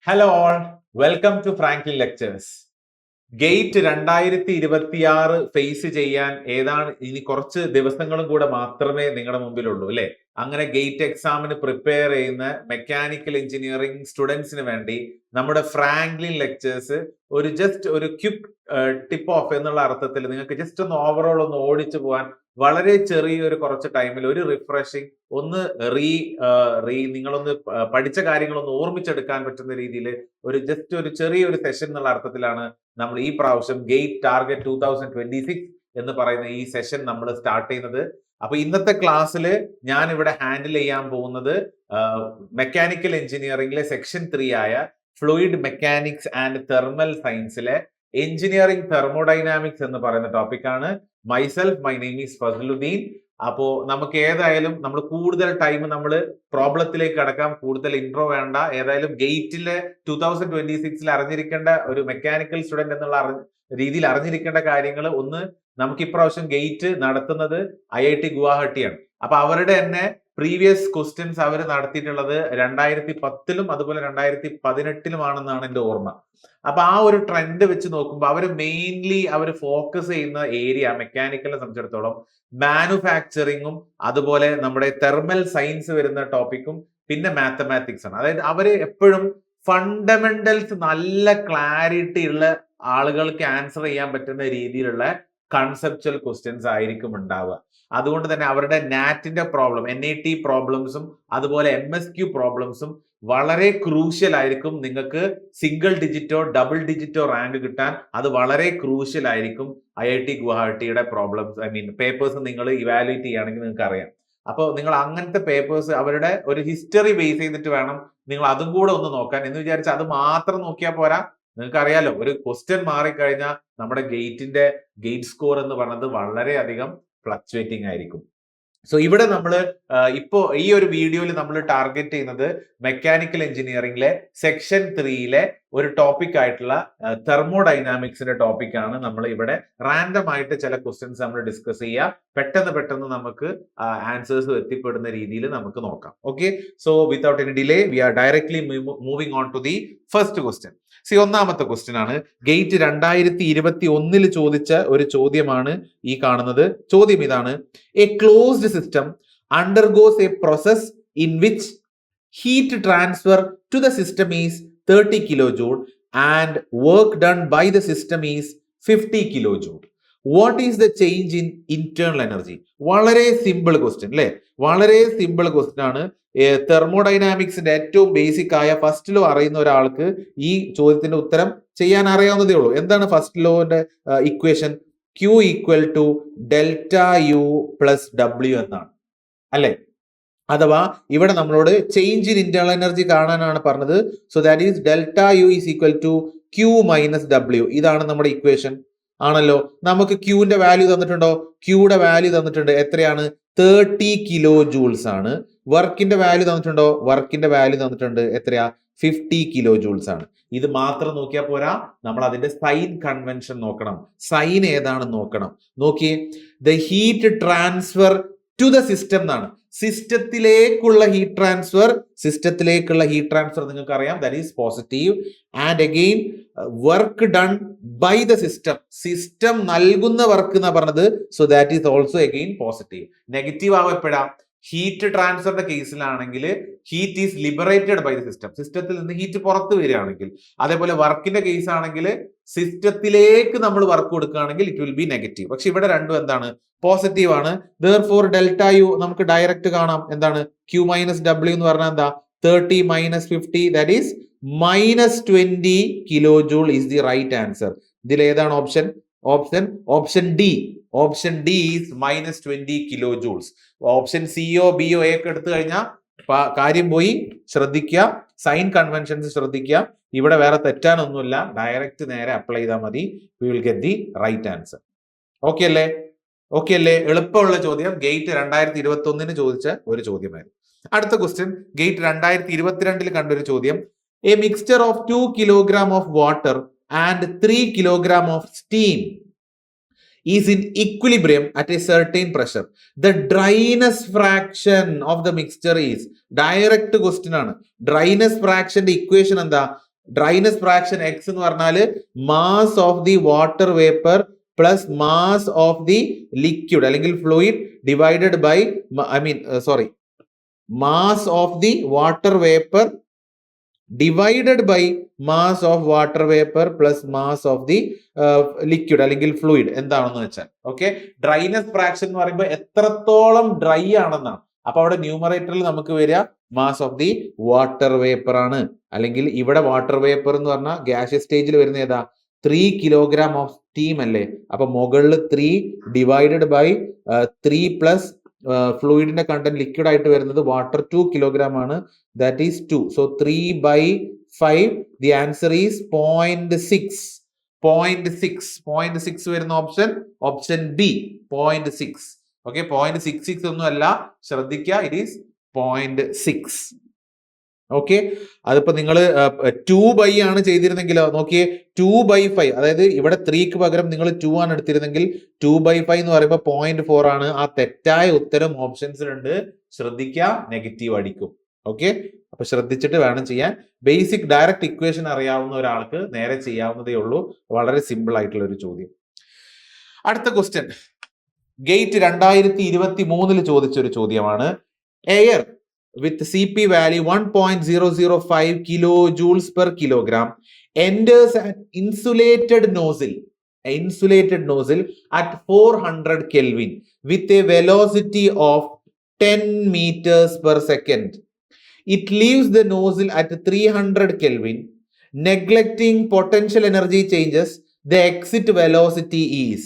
Hello all, welcome to Franklin lectures. GATE 2026 face ചെയ്യാൻ ഇനി കുറച്ച് ദിവസങ്ങളും കൂടെ മാത്രമേ നിങ്ങളുടെ മുമ്പിലുള്ളൂ അല്ലെ. അങ്ങനെ ഗേറ്റ് എക്സാമിന് പ്രിപ്പയർ ചെയ്യുന്ന മെക്കാനിക്കൽ എഞ്ചിനീയറിംഗ് സ്റ്റുഡൻസിന് വേണ്ടി നമ്മുടെ ഫ്രാങ്ക്ലിൻ ലെക്ചേഴ്സ് ഒരു ക്വിക്ക് ടിപ്പ് ഓഫ് എന്നുള്ള അർത്ഥത്തിൽ നിങ്ങൾക്ക് ജസ്റ്റ് ഒന്ന് ഓവറോൾ ഒന്ന് ഓടിച്ചു പോകാൻ വളരെ ചെറിയൊരു കുറച്ച് ടൈമിൽ ഒരു റിഫ്രഷിങ് ഒന്ന് നിങ്ങളൊന്ന് പഠിച്ച കാര്യങ്ങളൊന്ന് ഓർമ്മിച്ചെടുക്കാൻ പറ്റുന്ന രീതിയിൽ ഒരു ചെറിയൊരു സെഷൻ എന്നുള്ള അർത്ഥത്തിലാണ് നമ്മൾ ഈ പ്രാവശ്യം ഗേറ്റ് ടാർഗറ്റ് 2026 എന്ന് പറയുന്ന ഈ സെഷൻ നമ്മൾ സ്റ്റാർട്ട് ചെയ്യുന്നത്. അപ്പൊ ഇന്നത്തെ ക്ലാസ്സിൽ ഞാൻ ഇവിടെ ഹാൻഡിൽ ചെയ്യാൻ പോകുന്നത് മെക്കാനിക്കൽ എഞ്ചിനീയറിംഗിലെ സെക്ഷൻ 3 ആയ ഫ്ലൂയിഡ് മെക്കാനിക്സ് ആൻഡ് തെർമൽ സയൻസിലെ എഞ്ചിനീയറിംഗ് തെർമോഡൈനാമിക്സ് എന്ന് പറയുന്ന ടോപ്പിക്കാണ്. My name is Fazaluddin. അപ്പോ നമുക്ക് ഏതായാലും നമ്മൾ കൂടുതൽ ടൈം നമ്മൾ പ്രോബ്ലത്തിലേക്ക് കടക്കാം, കൂടുതൽ ഇൻട്രോ വേണ്ട. ഏതായാലും ഗേറ്റിലെ 2026 അറിഞ്ഞിരിക്കേണ്ട ഒരു മെക്കാനിക്കൽ സ്റ്റുഡന്റ് എന്നുള്ള രീതിയിൽ അറിഞ്ഞിരിക്കേണ്ട കാര്യങ്ങൾ ഒന്ന്, നമുക്ക് ഇപ്രാവശ്യം ഗേറ്റ് നടത്തുന്നത് IIT ഗുവാഹട്ടിയാണ്. അപ്പൊ അവരുടെ തന്നെ പ്രീവിയസ് ക്വസ്റ്റ്യൻസ് അവർ നടത്തിയിട്ടുള്ളത് 2010 അതുപോലെ 2018 എന്റെ ഓർമ്മ. അപ്പൊ ആ ഒരു ട്രെൻഡ് വെച്ച് നോക്കുമ്പോൾ അവർ ഫോക്കസ് ചെയ്യുന്ന ഏരിയ മെക്കാനിക്കലിനെ സംബന്ധിച്ചിടത്തോളം മാനുഫാക്ചറിങ്ങും അതുപോലെ നമ്മുടെ തെർമൽ സയൻസ് വരുന്ന ടോപ്പിക്കും പിന്നെ മാത്തമാറ്റിക്സ് ആണ്. അതായത് അവര് എപ്പോഴും ഫണ്ടമെന്റൽസ് നല്ല ക്ലാരിറ്റി ഉള്ള ആളുകൾക്ക് ആൻസർ ചെയ്യാൻ പറ്റുന്ന രീതിയിലുള്ള കൺസെപ്ച്വൽ ക്വസ്റ്റ്യൻസ് ആയിരിക്കും ഉണ്ടാവുക. അതുകൊണ്ട് തന്നെ അവരുടെ നാറ്റിന്റെ പ്രോബ്ലം, NAT പ്രോബ്ലംസും അതുപോലെ MSQ പ്രോബ്ലംസും വളരെ ക്രൂഷ്യൽ ആയിരിക്കും. നിങ്ങൾക്ക് സിംഗിൾ ഡിജിറ്റോ ഡബിൾ ഡിജിറ്റോ റാങ്ക് കിട്ടാൻ അത് വളരെ ക്രൂഷ്യൽ ആയിരിക്കും. IIT ഗുവാഹട്ടിയുടെ പേപ്പേഴ്സ് നിങ്ങൾ ഇവാലുവേറ്റ് ചെയ്യുകയാണെങ്കിൽ നിങ്ങൾക്ക് അറിയാം. അപ്പോൾ നിങ്ങൾ അങ്ങനത്തെ പേപ്പേഴ്സ് അവരുടെ ഒരു ഹിസ്റ്ററി ബേസ് ചെയ്തിട്ട് വേണം നിങ്ങൾ അതും കൂടെ ഒന്ന് നോക്കാൻ. എന്ന് വിചാരിച്ച് അത് മാത്രം നോക്കിയാൽ പോരാ. നിങ്ങൾക്ക് അറിയാലോ, ഒരു ക്വസ്റ്റ്യൻ മാറിക്കഴിഞ്ഞാൽ നമ്മുടെ ഗേറ്റ് സ്കോർ എന്ന് പറയുന്നത് വളരെയധികം ഫ്ലക്ച്വേറ്റിംഗ് ആയിരിക്കും. സോ ഇവിടെ നമ്മൾ ഇപ്പോ ഈ ഒരു വീഡിയോയിൽ നമ്മൾ ടാർഗറ്റ് ചെയ്യുന്നത് മെക്കാനിക്കൽ എഞ്ചിനീയറിംഗിലെ സെക്ഷൻ 3 ഒരു ടോപ്പിക് ആയിട്ടുള്ള തെർമോഡൈനാമിക്സിന്റെ ടോപ്പിക്കാണ്. നമ്മൾ ഇവിടെ റാൻഡം ആയിട്ട് ചില ക്വസ്റ്റ്യൻസ് നമ്മൾ ഡിസ്കസ് ചെയ്യുക. പെട്ടെന്ന് നമുക്ക് ആൻസേഴ്സ് എത്തിപ്പെടുന്ന രീതിയിൽ നമുക്ക് നോക്കാം. Okay, so without any delay we are directly moving on to the first question. ഒന്നാമത്തെ ക്വസ്റ്റ്യൻ ആണ്. ഗേറ്റ് 2021 ചോദിച്ച ഒരു ചോദ്യമാണ് ഈ കാണുന്നത്. ചോദ്യം ഇതാണ്: a closed system undergoes a process in which heat transfer to the system is 30 kilojoule and work done by the system is 50 kilojoule. What is the change in internal energy? വളരെ simple question അല്ലേ? വളരെ simple question ആണ്. തെർമോഡൈനാമിക്സിന്റെ ഏറ്റവും basic ആയ first law അറിയുന്ന ഒരാൾക്ക് ഈ ചോദ്യത്തിന്റെ ഉത്തരം ചെയ്യാൻ അറിയാവുന്നതേ ഉള്ളൂ. എന്താണ് ഫസ്റ്റ് ലോന്റെ equation? Q equal to delta U plus W എന്നാണ് അല്ലെ. അഥവാ ഇവിടെ നമ്മളോട് ചേഞ്ച് ഇൻ ഇന്റേണൽ എനർജി കാണാനാണ് പറഞ്ഞത്. So that is delta U is equal to Q minus W. ഇതാണ് നമ്മുടെ ഇക്വേഷൻ ആണല്ലോ. നമുക്ക് ക്യൂന്റെ വാല്യൂ തന്നിട്ടുണ്ടോ? ക്യൂയുടെ വാല്യൂ തന്നിട്ടുണ്ട്. എത്രയാണ്? 30 കിലോ ജൂൾസ് ആണ്. വർക്കിന്റെ വാല്യൂ തന്നിട്ടുണ്ടോ? വർക്കിന്റെ വാല്യൂ തന്നിട്ടുണ്ട്. എത്രയാ? 50 കിലോ ജൂൾസ് ആണ്. ഇത് മാത്രം നോക്കിയാൽ പോരാ, നമ്മൾ അതിന്റെ സൈൻ കൺവെൻഷൻ നോക്കണം. സൈൻ ഏതാണെന്ന് നോക്കണം. നോക്കിയേ, the heat transfer to the system എന്നാണ്. സിസ്റ്റത്തിലേക്കുള്ള ഹീറ്റ് ട്രാൻസ്ഫർ നിങ്ങൾക്ക് അറിയാം, that is positive. And again work done by the system നൽകുന്ന വർക്ക് എന്നാ പറഞ്ഞത്. So that is also again positive. Negative ആവപ്പെടാം. ഹീറ്റ് ട്രാൻസ്ഫറിന്റെ കേസിലാണെങ്കിൽ heat is liberated by the സിസ്റ്റത്തിൽ നിന്ന് ഹീറ്റ് പുറത്ത് വരികയാണെങ്കിൽ. അതേപോലെ വർക്കിന്റെ കേസ് ആണെങ്കിൽ സിസ്റ്റത്തിലേക്ക് നമ്മൾ വർക്ക് കൊടുക്കുകയാണെങ്കിൽ ഇറ്റ് വിൽ ബി നെഗറ്റീവ്. പക്ഷെ ഇവിടെ രണ്ടും എന്താണ്? പോസിറ്റീവ് ആണ്. Therefore ഡെൽറ്റ U നമുക്ക് ഡയറക്റ്റ് കാണാം. എന്താണ്? Q മൈനസ് W എന്ന് പറഞ്ഞാൽ എന്താ? 30 minus 50 that is minus 20 kilo joule is the right answer. ഇതിൽ ഏതാണ് option? Option D. Option D is minus 20 kilo joules. Option സിയോ ബിയോ ഒക്കെ എടുത്തു കഴിഞ്ഞാൽ കാര്യം പോയി. ശ്രദ്ധിക്കുക, സൈൻ കൺവെൻഷൻസ് ശ്രദ്ധിക്കുക. ഇവിടെ വേറെ തെറ്റാനൊന്നുമില്ല, ഡയറക്റ്റ് നേരെ അപ്ലൈ ചെയ്താൽ മതി. We will get the right answer. Okay അല്ലേ? എളുപ്പമുള്ള ചോദ്യം. ഗേറ്റ് 2021 ചോദിച്ച ഒരു ചോദ്യമായിരുന്നു. അടുത്ത ക്വസ്റ്റ്യൻ ഗേറ്റ് 2022 കണ്ടൊരു ചോദ്യം. A mixture of 2 kilogram of water and 3 kilogram of steam is in equilibrium at a certain pressure. The dryness fraction of the mixture is, direct question ആണ്. Dryness fraction equation എന്താ? Dryness fraction X എന്ന് പറഞ്ഞാൽ mass of the water vapour plus mass of the liquid അല്ലെങ്കിൽ fluid divided by mass of the water vapour divided by mass of water vapour plus mass of the liquid അല്ലെങ്കിൽ fluid എന്താണെന്ന് വെച്ചാൽ. Okay, dryness fraction എന്ന് പറയുമ്പോൾ എത്രത്തോളം dry ആണെന്നാണ്. അപ്പൊ അവിടെ ന്യൂമറേറ്ററിൽ നമുക്ക് വരിക mass of the water vapour ആണ്. അല്ലെങ്കിൽ ഇവിടെ വാട്ടർ വേപ്പർ എന്ന് പറഞ്ഞാൽ ഗ്യാഷ്യസ് സ്റ്റേജിൽ വരുന്ന ഏതാ 3 കിലോഗ്രാം ഓഫ് സ്റ്റീം അല്ലേ. അപ്പൊ മുകളിൽ 3 ഡിവൈഡഡ് ബൈ 3 പ്ലസ് ഫ്ലൂയിഡിന്റെ കണ്ടന്റ് ലിക്വിഡ് ആയിട്ട് വരുന്നത് വാട്ടർ 2 കിലോഗ്രാം ആണ്. That is 2. So 3/5 the answer is 0.6. 0.6 വരുന്ന ഓപ്ഷൻ ബി 0.6. ഓക്കെ, 0.66 ഒന്നും അല്ല, ശ്രദ്ധിക്കുക, ഇറ്റ് ഈസ് 0.6. ഓക്കെ, അതിപ്പോ നിങ്ങൾ 2/, ആണ് ചെയ്തിരുന്നെങ്കിലോ നോക്കിയേ, 2/5, അതായത് ഇവിടെ 3ക്ക് പകരം നിങ്ങൾ 2 ആണ് എടുത്തിരുന്നെങ്കിൽ 2/5 എന്ന് പറയുമ്പോൾ 0.4 ആണ്. ആ തെറ്റായ ഉത്തരം ഓപ്ഷൻസിലുണ്ട്, ശ്രദ്ധിക്കുക, നെഗറ്റീവ് അടിക്കും. ഓക്കെ, അപ്പൊ ശ്രദ്ധിച്ചിട്ട് വേണം ചെയ്യാൻ. ബേസിക് ഡയറക്റ്റ് ഇക്വേഷൻ അറിയാവുന്ന ഒരാൾക്ക് നേരെ ചെയ്യാവുന്നതേ ഉള്ളൂ. വളരെ സിമ്പിൾ ആയിട്ടുള്ള ഒരു ചോദ്യം. അടുത്ത ക്വസ്റ്റ്യൻ ഗേറ്റ് 2023 ചോദിച്ച ഒരു ചോദ്യമാണ്. Air with CP value 1.005 kilojoules per kilogram enters an insulated nozzle at 400 Kelvin with a velocity of 10 meters per second. It leaves the nozzle at 300 Kelvin. Neglecting potential energy changes, the exit velocity is.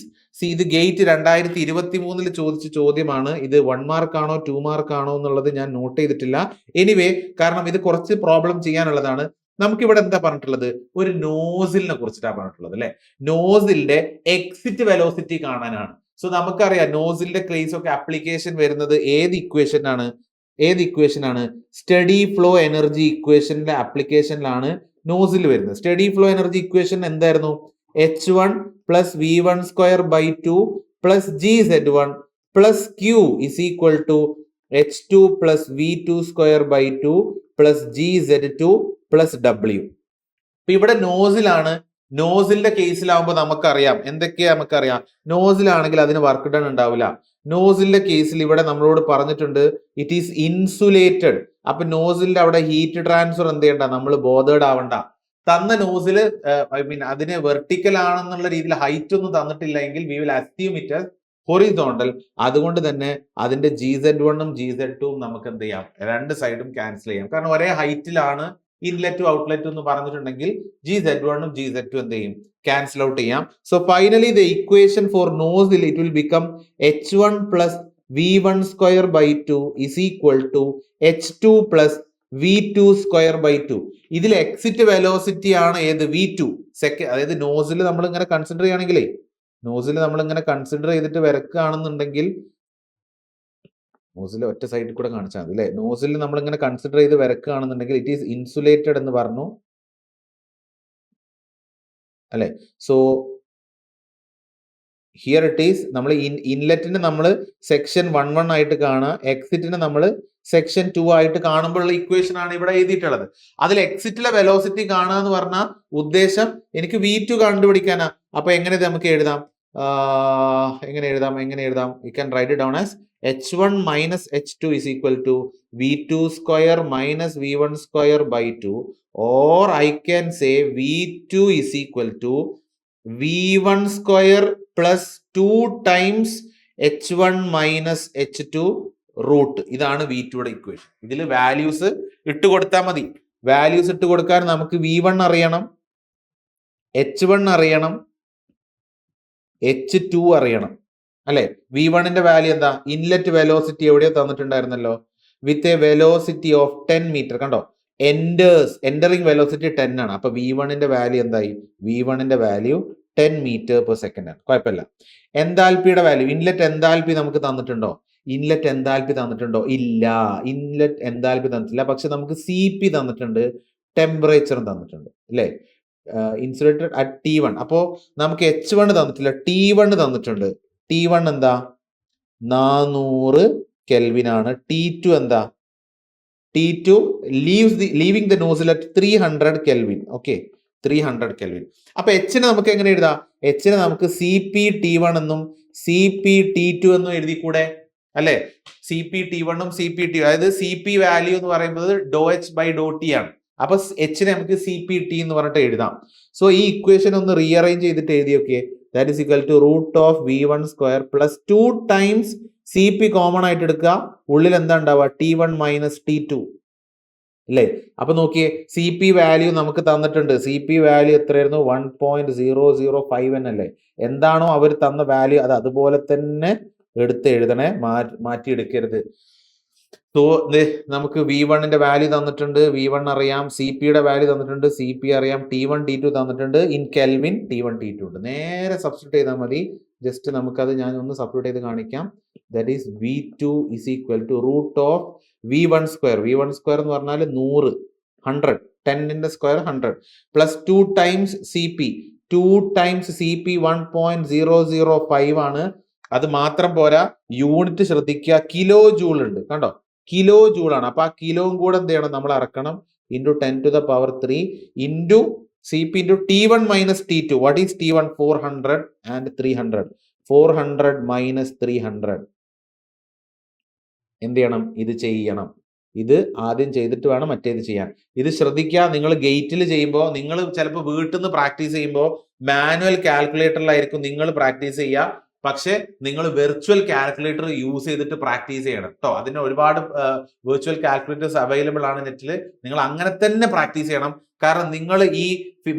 ഇത് gate 2023 ചോദിച്ച ചോദ്യമാണ്. ഇത് 1 mark ആണോ 2 mark ആണോ എന്നുള്ളത് ഞാൻ not ചെയ്തിട്ടില്ല. Anyway, കാരണം ഇത് കുറച്ച് പ്രോബ്ലം ചെയ്യാനുള്ളതാണ്. നമുക്കിവിടെ എന്താ പറഞ്ഞിട്ടുള്ളത്, ഒരു നോസിലിനെ കുറിച്ചിട്ടാണ് പറഞ്ഞിട്ടുള്ളത് അല്ലെ. നോസിലിന്റെ എക്സിറ്റ് വെലോസിറ്റി കാണാനാണ്. സോ നമുക്കറിയാം നോസിലിന്റെ കേസ് ഒക്കെ ആപ്ലിക്കേഷൻ വരുന്നത് ഏത് ഇക്വേഷനാണ് സ്റ്റഡി ഫ്ലോ എനർജി ഇക്വേഷന്റെ ആപ്ലിക്കേഷനിലാണ് നോസിൽ വരുന്നത്. സ്റ്റഡി ഫ്ലോ എനർജി ഇക്വേഷൻ എന്തായിരുന്നു? H1 plus V1 square by 2 plus GZ1 plus Q is equal to H2 plus V2 square by 2 plus GZ2 plus W. ഇപ്പൊ ഇവിടെ നോസിലാണ്. നോസിലിന്റെ കേസിലാവുമ്പോൾ നമുക്കറിയാം എന്തൊക്കെയാ നമുക്കറിയാം. നോസിലാണെങ്കിൽ അതിന് വർക്ക് ഡൺ ഉണ്ടാവില്ല. നോസിലിന്റെ കേസിൽ ഇവിടെ നമ്മളോട് പറഞ്ഞിട്ടുണ്ട് ഇറ്റ് ഈസ് ഇൻസുലേറ്റഡ്. അപ്പൊ നോസിലിന്റെ അവിടെ ഹീറ്റ് ട്രാൻസ്ഫർ എന്ത് ചെയ്യണ്ട, നമ്മൾ ബോധേഡ് ആവണ്ട. തന്ന നോസില് അതിന് വെർട്ടിക്കൽ ആണെന്നുള്ള രീതിയിൽ ഹൈറ്റ് ഒന്നും തന്നിട്ടില്ല എങ്കിൽ we will assume it as horizontal. അതുകൊണ്ട് തന്നെ അതിന്റെ GZ1 ഉം GZ2 ഉം നമുക്ക് എന്ത് ചെയ്യാം, രണ്ട് സൈഡും ക്യാൻസൽ ചെയ്യാം. കാരണം ഒരേ ഹൈറ്റിലാണ് ഇൻലെറ്റും ഔട്ട്ലെറ്റും എന്ന് പറഞ്ഞിട്ടുണ്ടെങ്കിൽ GZ1 ഉം GZ2 എന്ത് ചെയ്യും, ക്യാൻസൽ ഔട്ട് ചെയ്യാം. So finally the equation for nozzle it will become H1 plus V1 square by 2 is equal to H2 plus V2 square by 2. ഇതിൽ എക്സിറ്റ് വെലോസിറ്റി ആണ് ഏത്, V2. അതായത് നോസിൽ നമ്മൾ ഇങ്ങനെ കൺസിഡർ ചെയ്യുകയാണെങ്കിലേ, നോസിൽ നമ്മൾ ഇങ്ങനെ കൺസിഡർ ചെയ്തിട്ട് വരക്കുകയാണെന്നുണ്ടെങ്കിൽ, നോസിൽ ഒറ്റ സൈഡിൽ കൂടെ കാണിച്ചാൽ മതി അല്ലെ. നോസിൽ നമ്മൾ ഇങ്ങനെ കൺസിഡർ ചെയ്ത് വരക്കുകയാണെന്നുണ്ടെങ്കിൽ ഇറ്റ് ഈസ് ഇൻസുലേറ്റഡ് എന്ന് പറഞ്ഞു അല്ലെ. സോ ഹിയർ ഇറ്റ് ഈസ്, നമ്മൾ ഇൻലെറ്റിന് നമ്മൾ സെക്ഷൻ 1 ആയിട്ട് കാണുക, എക്സിറ്റിന് നമ്മൾ സെക്ഷൻ 2 ആയിട്ട് കാണുമ്പോഴുള്ള ഇക്വേഷൻ ആണ് ഇവിടെ എഴുതിയിട്ടുള്ളത്. അതിൽ എക്സിറ്റിലെ വെലോസിറ്റി കാണുക എന്ന് പറഞ്ഞാൽ ഉദ്ദേശം എനിക്ക് V2 കണ്ടുപിടിക്കാനാ. അപ്പൊ എങ്ങനെ നമുക്ക് എഴുതാം, എങ്ങനെ എഴുതാം you can write it down as H1 minus H2 is equal to V2 square minus V1 square by 2, or I can say V2 is equal to V1 square plus 2 times H1 minus H2 root. ഇതാണ് V2യുടെ equation. ഇതിൽ values ഇട്ട് കൊടുത്താൽ മതി. Values ഇട്ട് കൊടുക്കാൻ നമുക്ക് V1 അറിയണം, H1 അറിയണം, H2 അറിയണം അല്ലെ. V1ന്റെ വാല്യൂ എന്താ, ഇൻലെറ്റ് വെലോസിറ്റി എവിടെയോ തന്നിട്ടുണ്ടായിരുന്നല്ലോ, with a velocity of 10 metre. കണ്ടോ, എന്ററിംഗ് വെലോസിറ്റി 10 ആണ്. അപ്പൊ V1ന്റെ വാല്യൂ എന്തായി, V1ന്റെ വാല്യൂ 10 മീറ്റർ പെർ സെക്കൻഡ് ആണ്. കുഴപ്പമില്ല. എൻതാൽപ്പിയുടെ വാല്യൂ, ഇൻലെറ്റ് എൻതാൽപ്പി നമുക്ക് തന്നിട്ടുണ്ടോ, ഇൻലെറ്റ് എൻതാൽപ്പി തന്നിട്ടുണ്ടോ, ഇല്ല, ഇൻലെറ്റ് എൻതാൽപ്പി തന്നിട്ടില്ല. പക്ഷെ നമുക്ക് CP തന്നിട്ടുണ്ട്, ടെമ്പറേച്ചറും തന്നിട്ടുണ്ട് അല്ലെ. Insulated at T1. അപ്പോ നമുക്ക് H1 തന്നിട്ടില്ല, T1 തന്നിട്ടുണ്ട്. T1 എന്താ, 400 കെൽവിൻ ആണ്. T2 എന്താ, T2 leaving the nozzle at 300 Kelvin. Okay, 300 Kelvin. അപ്പൊ എച്ചിനെ നമുക്ക് എങ്ങനെ എഴുതാം? എച്ചിനെ നമുക്ക് CP_T1 എന്നും CP_T2 എന്നും എഴുതിക്കൂടെ അല്ലെ? CP_T1 ഉം CP_T, അതായത് CP വാല്യൂ എന്ന് പറയുന്നത് ∂H/∂T ആണ്. അപ്പൊ എച്ചിനെ നമുക്ക് CP_T എന്ന് പറഞ്ഞിട്ട് എഴുതാം. സോ ഈ ഇക്വേഷൻ ഒന്ന് റീഅറേഞ്ച് ചെയ്തിട്ട് എഴുതിയൊക്കെ, that is equal to √V1² plus 2 times CP common ആയിട്ട് എടുക്കുക, ഉള്ളിൽ എന്താ ഉണ്ടാവുക? T1 മൈനസ് T2 അല്ലേ? അപ്പൊ നോക്കിയേ, CP വാല്യൂ നമുക്ക് തന്നിട്ടുണ്ട്. CP വാല്യൂ എത്രയായിരുന്നു? 1.005 അല്ലേ? എന്താണോ അവർ തന്ന വാല്യൂ അത് അതുപോലെ തന്നെ എടുത്ത് എഴുതണേ, മാറ്റിയെടുക്കരുത്. സോ നമുക്ക് V1 വാല്യൂ തന്നിട്ടുണ്ട്, V1 അറിയാം, CP വാല്യൂ തന്നിട്ടുണ്ട്, CP അറിയാം, T1 T2 തന്നിട്ടുണ്ട്, ഇൻ കെൽവിൻ T1 T2 ഉണ്ട്. നേരെ സബ്സ്റ്റിറ്റ്യൂട്ട് ചെയ്താൽ മതി. ജസ്റ്റ് നമുക്കത് ഞാൻ ഒന്ന് സബ്സ്റ്റിറ്റ്യൂട്ട് ചെയ്ത് കാണിക്കാം. That is V2 is equal to √V1². V1² എന്ന് പറഞ്ഞാൽ 100, 10ന്റെ square 100 plus 2 times CP. 2 times CP 1.005 ആണ്. അത് മാത്രം പോരാ, യൂണിറ്റ് ശ്രദ്ധിക്കുക, കിലോ ജൂൾ ഉണ്ട്, കണ്ടോ? കിലോ ജൂൾ ആണ്. അപ്പൊ ആ കിലോയും കൂടെ എന്ത് ചെയ്യണം? നമ്മൾ ഇറക്കണം. Into 10⁻³ into CP into T1 minus T2. What is T1? 400 and 300. 400 minus 300. എന്ത് ചെയ്യണം? ഇത് ചെയ്യണം. ഇത് ആദ്യം ചെയ്തിട്ട് വേണം മറ്റേത് ചെയ്യാൻ. ഇത് ശ്രദ്ധിക്കുക. നിങ്ങൾ ഗേറ്റിൽ ചെയ്യുമ്പോൾ, നിങ്ങൾ ചിലപ്പോൾ വീട്ടിൽ നിന്ന് പ്രാക്ടീസ് ചെയ്യുമ്പോൾ മാനുവൽ കാൽക്കുലേറ്ററിലായിരിക്കും നിങ്ങൾ പ്രാക്ടീസ് ചെയ്യുക. പക്ഷെ നിങ്ങൾ വെർച്വൽ കാൽക്കുലേറ്റർ യൂസ് ചെയ്തിട്ട് പ്രാക്ടീസ് ചെയ്യണം കേട്ടോ. അതിന് ഒരുപാട് വെർച്വൽ കാൽക്കുലേറ്റേഴ്സ് അവൈലബിൾ ആണ് നെറ്റിൽ. നിങ്ങൾ അങ്ങനെ തന്നെ പ്രാക്ടീസ് ചെയ്യണം. കാരണം നിങ്ങൾ ഈ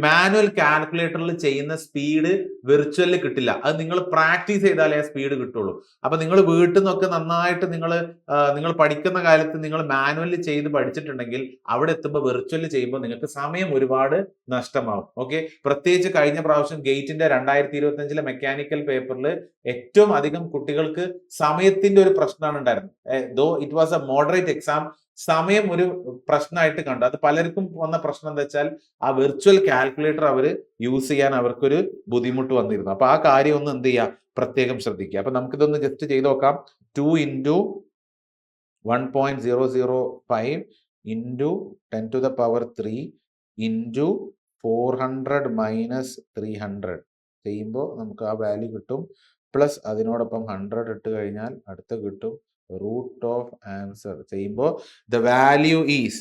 മാനുവൽ കാൽക്കുലേറ്ററിൽ ചെയ്യുന്ന സ്പീഡ് വെർച്വലിൽ കിട്ടില്ല. അത് നിങ്ങൾ പ്രാക്ടീസ് ചെയ്താലേ ആ സ്പീഡ് കിട്ടുള്ളൂ. അപ്പൊ നിങ്ങൾ വീട്ടിൽ നിന്നൊക്കെ നന്നായിട്ട് നിങ്ങൾ പഠിക്കുന്ന കാലത്ത് നിങ്ങൾ മാനുവലി ചെയ്ത് പഠിച്ചിട്ടുണ്ടെങ്കിൽ അവിടെ എത്തുമ്പോൾ വെർച്വലി ചെയ്യുമ്പോൾ നിങ്ങൾക്ക് സമയം ഒരുപാട് നഷ്ടമാവും. ഓക്കെ, പ്രത്യേകിച്ച് കഴിഞ്ഞ പ്രാവശ്യം ഗേറ്റിന്റെ 2025 മെക്കാനിക്കൽ പേപ്പറിൽ ഏറ്റവും അധികം കുട്ടികൾക്ക് സമയത്തിന്റെ ഒരു പ്രശ്നമാണ് ഉണ്ടായിരുന്നത്. Though it was a moderate exam, സമയം ഒരു പ്രശ്നമായിട്ട് കണ്ടു. അത് പലർക്കും വന്ന പ്രശ്നം എന്താ വെച്ചാൽ ആ വെർച്വൽ കാൽക്കുലേറ്റർ അവർ യൂസ് ചെയ്യാൻ അവർക്കൊരു ബുദ്ധിമുട്ട് വന്നിരുന്നു. അപ്പൊ ആ കാര്യം ഒന്ന് എന്ത് ചെയ്യുക, പ്രത്യേകം ശ്രദ്ധിക്കുക. അപ്പൊ നമുക്കിതൊന്ന് ജസ്റ്റ് ചെയ്ത് നോക്കാം. 2 ഇൻറ്റു 1.005 ഇൻറ്റു 10⁻³ ഇൻറ്റു 400 മൈനസ് 300 ചെയ്യുമ്പോൾ നമുക്ക് ആ വാല്യൂ കിട്ടും. പ്ലസ് അതിനോടൊപ്പം 100 ഇട്ട് കഴിഞ്ഞാൽ അടുത്ത കിട്ടും. റൂട്ട് ഓഫ് ആൻസർ ചെയ്യുമ്പോൾ ദ വാല്യൂ ഈസ്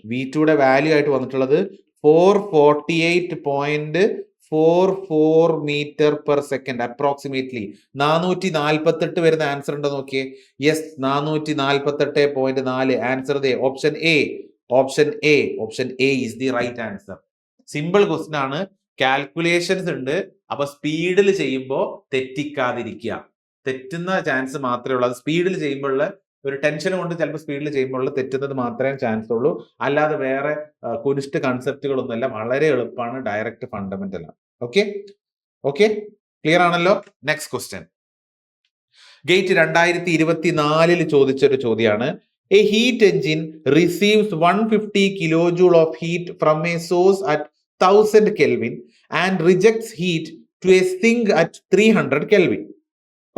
V2യുടെ വാല്യൂ ആയിട്ട് വന്നിട്ടുള്ളത് 448.44 മീറ്റർ പെർ സെക്കൻഡ് അപ്രോക്സിമേറ്റ്ലി. 448 വരുന്ന ആൻസർ ഉണ്ടോ നോക്കിയേ. യെസ്, 448.4 ആൻസർ ദേ. Option A is the right answer. Simple question ആണ്, കാൽക്കുലേഷൻസ് ഉണ്ട്. അപ്പൊ സ്പീഡിൽ ചെയ്യുമ്പോൾ തെറ്റിക്കാതിരിക്കുക. തെറ്റുന്ന ചാൻസ് മാത്രമേ ഉള്ളൂ. അത് സ്പീഡിൽ ചെയ്യുമ്പോഴുള്ള ഒരു ടെൻഷൻ കൊണ്ട് ചിലപ്പോൾ സ്പീഡിൽ ചെയ്യുമ്പോൾ തെറ്റുന്നത് മാത്രമേ ചാൻസ് ഉള്ളൂ. അല്ലാതെ വേറെ കുനിഷ്ട് കൺസെപ്റ്റുകളൊന്നുമല്ല. വളരെ എളുപ്പമാണ്, ഡയറക്റ്റ് ഫണ്ടമെന്റൽ ആണ്. ഓക്കെ, ക്ലിയർ ആണല്ലോ? Next question. ഗേറ്റ് 2024 ചോദിച്ചൊരു ചോദ്യമാണ്. A heat engine receives 150 kilojoule of heat from a source at 1000 Kelvin and rejects heat to a sink at 300 Kelvin.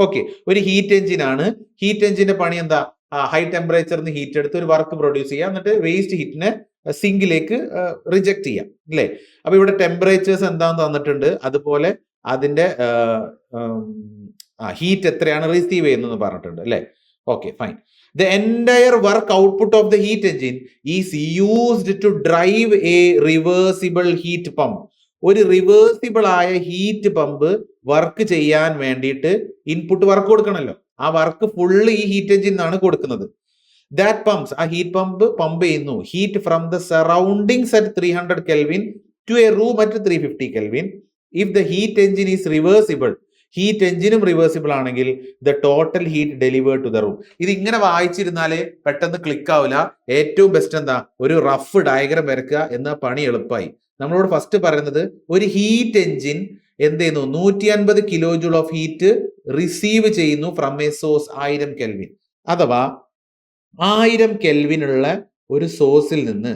Okay, ഒരു ഹീറ്റ് എഞ്ചിൻ ആണ്. ഹീറ്റ് എഞ്ചിന്റെ പണി എന്താ? High ടെമ്പറേച്ചറിന് heat എടുത്ത് ഒരു വർക്ക് പ്രൊഡ്യൂസ് ചെയ്യാം, എന്നിട്ട് വേസ്റ്റ് ഹീറ്റിനെ സിങ്കിലേക്ക് റിജക്ട് ചെയ്യാം അല്ലേ? അപ്പൊ ഇവിടെ ടെമ്പറേച്ചേഴ്സ് എന്താന്ന് തന്നിട്ടുണ്ട്, അതുപോലെ അതിന്റെ ഹീറ്റ് എത്രയാണ് റിസീവ് ചെയ്യുന്നത് പറഞ്ഞിട്ടുണ്ട് അല്ലേ? Okay, fine. The entire work output of the heat engine is used to drive a reversible heat pump. ഒരു റിവേഴ്സിബിൾ ആയ ഹീറ്റ് പമ്പ് വർക്ക് ചെയ്യാൻ വേണ്ടിയിട്ട് ഇൻപുട്ട് വർക്ക് കൊടുക്കണമല്ലോ. ആ വർക്ക് ഫുള്ള് ഈ ഹീറ്റ് എഞ്ചിൻ ആണ് കൊടുക്കുന്നത്. ദാറ്റ് പമ്പ്സ്, ആ ഹീറ്റ് പമ്പ് ചെയ്യുന്നു heat from the surroundings at 300 Kelvin to a room at 350 Kelvin. If the heat engine is reversible, heat എഞ്ചിനും റിവേഴ്സിബിൾ ആണെങ്കിൽ the total heat delivered to the room. ഇത് ഇങ്ങനെ വായിച്ചിരുന്നാലേ പെട്ടെന്ന് click ആവില്ല. ഏറ്റവും best എന്താ, ഒരു റഫ് ഡയഗ്രാം വരയ്ക്കുക, എന്ന പണി എളുപ്പമായി. നമ്മളോട് ഫസ്റ്റ് പറയുന്നത് ഒരു ഹീറ്റ് എഞ്ചിൻ എന്ത് ചെയ്യുന്നു, 150 കിലോജൂൾ ഓഫ് ഹീറ്റ് റിസീവ് ചെയ്യുന്നു ഫ്രം എ സോഴ്സ് 1000 Kelvin. അഥവാ 1000 Kelvin ഉള്ള ഒരു സോഴ്സിൽ നിന്ന്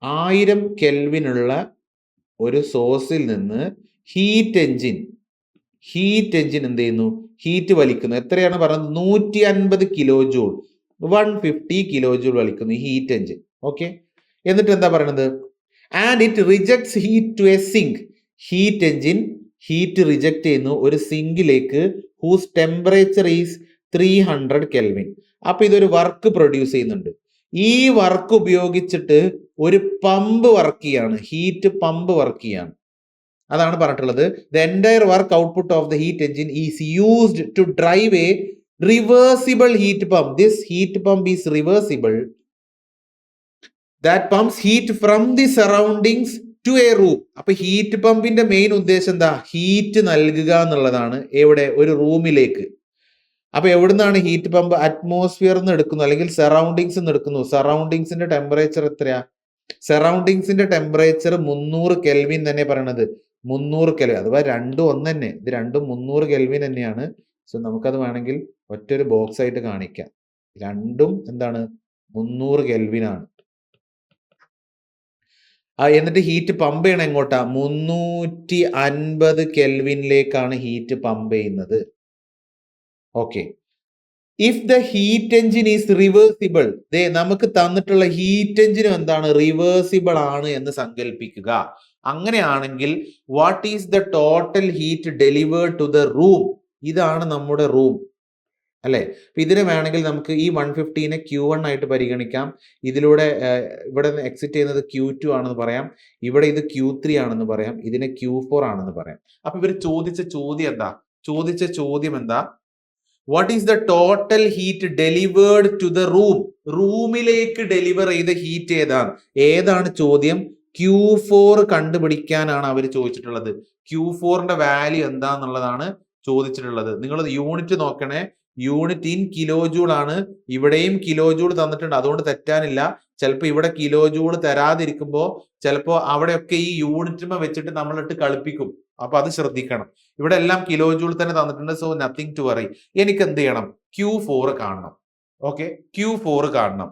1000 Kelvin ഉള്ള ഒരു സോഴ്സിൽ നിന്ന് ഹീറ്റ് എഞ്ചിൻ എന്ത് ചെയ്യുന്നു, ഹീറ്റ് വലിക്കുന്നു. എത്രയാണ് പറയുന്നത്? 150 കിലോജൂൾ. 150 കിലോ ജൂൾ വലിക്കുന്നു ഈ ഹീറ്റ് എഞ്ചിൻ. ഓക്കെ, എന്നിട്ട് എന്താ പറയണത്? And it rejects heat to a sink. Heat engine heat reject ചെയ്യുന്നു ഒരു സിങ്കിലേക്ക് ഹൂസ് ടെമ്പറേച്ചർ ഈസ് 300 കെൽവിൻ. അപ്പൊ ഇതൊരു വർക്ക് പ്രൊഡ്യൂസ് ചെയ്യുന്നുണ്ട്. ഈ വർക്ക് ഉപയോഗിച്ചിട്ട് ഒരു പമ്പ് വർക്ക് ചെയ്യാണ്, ഹീറ്റ് പമ്പ് വർക്ക് ചെയ്യാണ്. അതാണ് പറഞ്ഞിട്ടുള്ളത്. The entire work output of the heat engine is used to drive a reversible heat pump. This heat pump is reversible. That pumps heat from the surroundings to a room. അപ്പൊ heat പമ്പിന്റെ main ഉദ്ദേശം എന്താ? Heat നൽകുക എന്നുള്ളതാണ്. എവിടെ? ഒരു റൂമിലേക്ക്. അപ്പൊ എവിടുന്നാണ് ഹീറ്റ് പമ്പ്? അറ്റ്മോസ്ഫിയറിൽ നിന്ന് എടുക്കുന്നു, അല്ലെങ്കിൽ സറൗണ്ടിങ്സ് നിന്ന് എടുക്കുന്നു. സറൗണ്ടിങ്സിന്റെ ടെമ്പറേച്ചർ എത്രയാ? സറൗണ്ടിങ്സിന്റെ ടെമ്പറേച്ചർ 300 കെൽവിൻ തന്നെ പറയണത്. 300 കെൽവിൻ, അഥവാ രണ്ടും ഒന്ന് തന്നെ. ഇത് രണ്ടും 300 കെൽവിൻ തന്നെയാണ്. സോ നമുക്കത് വേണമെങ്കിൽ ഒറ്റൊരു ബോക്സ് ആയിട്ട് കാണിക്കാം. രണ്ടും എന്താണ്? 300 കെൽവിൻ ആണ്. എന്നിട്ട് ഹീറ്റ് പമ്പ് ചെയ്യണം എങ്ങോട്ടാ? 350 കെൽവിനിലേക്കാണ് ഹീറ്റ് പമ്പ് ചെയ്യുന്നത്. Okay, if the heat engine is reversible, നമുക്ക് തന്നിട്ടുള്ള ഹീറ്റ് എഞ്ചിനും എന്താണ്? റിവേഴ്സിബിൾ ആണ് എന്ന് സങ്കല്പിക്കുക. അങ്ങനെയാണെങ്കിൽ what is the total heat delivered to the room? ഇതാണ് നമ്മുടെ റൂം അല്ലെ? ഇതിനെ വേണമെങ്കിൽ നമുക്ക് ഈ 150നെ Q1 ആയിട്ട് പരിഗണിക്കാം. ഇതിലൂടെ ഇവിടെ നിന്ന് എക്സിറ്റ് ചെയ്യുന്നത് Q2 ആണെന്ന് പറയാം. ഇവിടെ ഇത് Q3 ആണെന്ന് പറയാം. ഇതിനെ Q4 ആണെന്ന് പറയാം. അപ്പൊ ഇവർ ചോദിച്ച ചോദ്യം എന്താ? What is the total heat delivered to the room? റൂമിലേക്ക് ഡെലിവർ ചെയ്ത ഹീറ്റ് ഏതാണ് ചോദ്യം? Q4 കണ്ടുപിടിക്കാനാണ് അവർ ചോദിച്ചിട്ടുള്ളത്. Q4ന്റെ വാല്യൂ എന്താന്നുള്ളതാണ് ചോദിച്ചിട്ടുള്ളത്. നിങ്ങൾ യൂണിറ്റ് നോക്കണേ. യൂണിറ്റ് ഇൻ കിലോ ജൂൾ ആണ്. ഇവിടെയും കിലോ ജൂൾ തന്നിട്ടുണ്ട്, അതുകൊണ്ട് തെറ്റാനില്ല. ചിലപ്പോൾ ഇവിടെ കിലോ ജൂൾ തരാതിരിക്കുമ്പോൾ ചിലപ്പോൾ അവിടെയൊക്കെ ഈ യൂണിറ്റുമ വെച്ചിട്ട് നമ്മളിട്ട് കളിപ്പിക്കും. അപ്പൊ അത് ശ്രദ്ധിക്കണം. ഇവിടെ എല്ലാം കിലോ ജൂൾ തന്നെ തന്നിട്ടുണ്ട്. So nothing to worry. എനിക്ക് എന്ത് ചെയ്യണം? Q4 കാണണം. ഓക്കെ, Q4 കാണണം.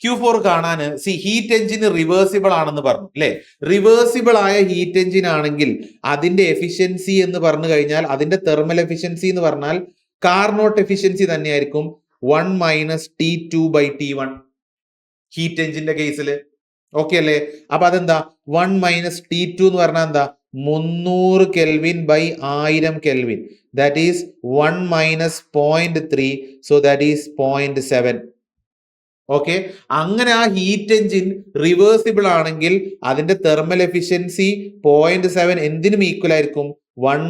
Q4 കാണാൻ ഹീറ്റ് എഞ്ചിൻ റിവേഴ്സിബിൾ ആണെന്ന് പറഞ്ഞു അല്ലെ? റിവേഴ്സിബിൾ ആയ ഹീറ്റ് എഞ്ചിൻ ആണെങ്കിൽ അതിന്റെ എഫിഷ്യൻസി എന്ന് പറഞ്ഞു കഴിഞ്ഞാൽ, അതിന്റെ തെർമൽ എഫിഷ്യൻസി എന്ന് പറഞ്ഞാൽ കാർനോട്ട് എഫിഷ്യൻസി തന്നെയായിരിക്കും 1 - T2/T1 ഹീറ്റ് എഞ്ചിന്റെ കേസിൽ. ഓക്കെ അല്ലേ? അപ്പൊ അതെന്താ? 1 - T2 എന്ന് പറഞ്ഞാൽ എന്താ? 300 kelvin by 1000 kelvin. That is 1 - 0.3. So that is 0.7. Okay, അങ്ങനെ ആ ഹീറ്റ് എഞ്ചിൻ റിവേഴ്സിബിൾ ആണെങ്കിൽ അതിന്റെ തെർമൽ എഫിഷ്യൻസി 0.7 എന്തിനും ഈക്വൽ ആയിരിക്കും? 1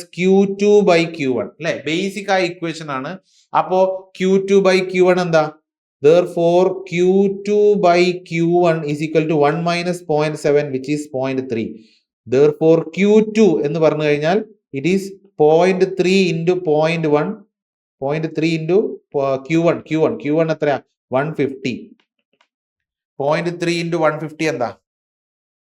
- Q2/Q1 അല്ലെ? ബേസിക് ആയ ഇക്വേഷൻ ആണ്. അപ്പോ Q2/Q1 എന്താ? Therefore Q2/Q1 is equal to 1 - 0.7 which is 0.3. Therefore Q2 എന്ന് പറഞ്ഞു കഴിഞ്ഞാൽ it is 0.3 into 0.1, 0.3 into Q1 എത്രയാ? 150. 0.3 into 150 എന്താ?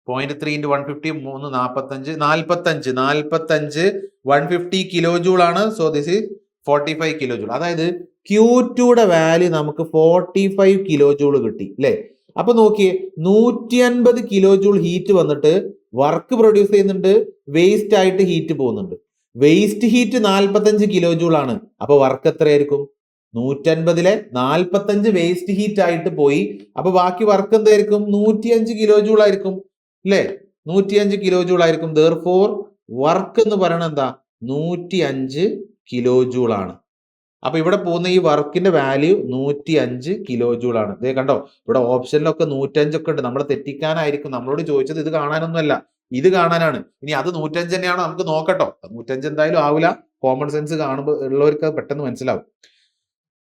0.3 into 150 45 150 കിലോ ജൂൾ ആണ്. So this is 45 kilo joule. അതായത് Q2യുടെ വാല്യൂ നമുക്ക് 45 കിലോ ജൂൾ കിട്ടി അല്ലെ? അപ്പൊ നോക്കിയേ, 150 കിലോ ജൂൾ ഹീറ്റ് വന്നിട്ട് വർക്ക് പ്രൊഡ്യൂസ് ചെയ്യുന്നുണ്ട്, വേസ്റ്റ് ആയിട്ട് ഹീറ്റ് പോകുന്നുണ്ട്. വേസ്റ്റ് ഹീറ്റ് 45 കിലോ ജൂൾ ആണ്. അപ്പൊ വർക്ക് എത്രയായിരിക്കും? 150-ലെ 45 വേസ്റ്റ് ഹീറ്റ് ആയിട്ട് പോയി. അപ്പൊ ബാക്കി വർക്ക് എന്തായിരിക്കും? 105 കിലോ ജൂൾ ആയിരിക്കും അല്ലെ? 105 കിലോ ജൂൾ ആയിരിക്കും. Therefore വർക്ക് എന്ന് പറയുന്നത് എന്താ? 105 കിലോ ജൂൾ ആണ്. അപ്പൊ ഇവിടെ പോകുന്ന ഈ വർക്കിന്റെ വാല്യൂ 105 കിലോ ജൂൾ ആണ്. ഇതേ കണ്ടോ, ഇവിടെ ഓപ്ഷനിലൊക്കെ 105 ഒക്കെ ഉണ്ട്. നമ്മൾ തെറ്റിക്കാനായിരിക്കും. നമ്മളോട് ചോദിച്ചത് ഇത് കാണാനൊന്നുമല്ല, ഇത് കാണാനാണ്. ഇനി അത് 105 തന്നെയാണോ നമുക്ക് നോക്കട്ടോ. 105 എന്തായാലും ആവില്ല. കോമൺ സെൻസ് കാണുമ്പോൾ ഉള്ളവർക്ക് പെട്ടെന്ന് മനസ്സിലാവും.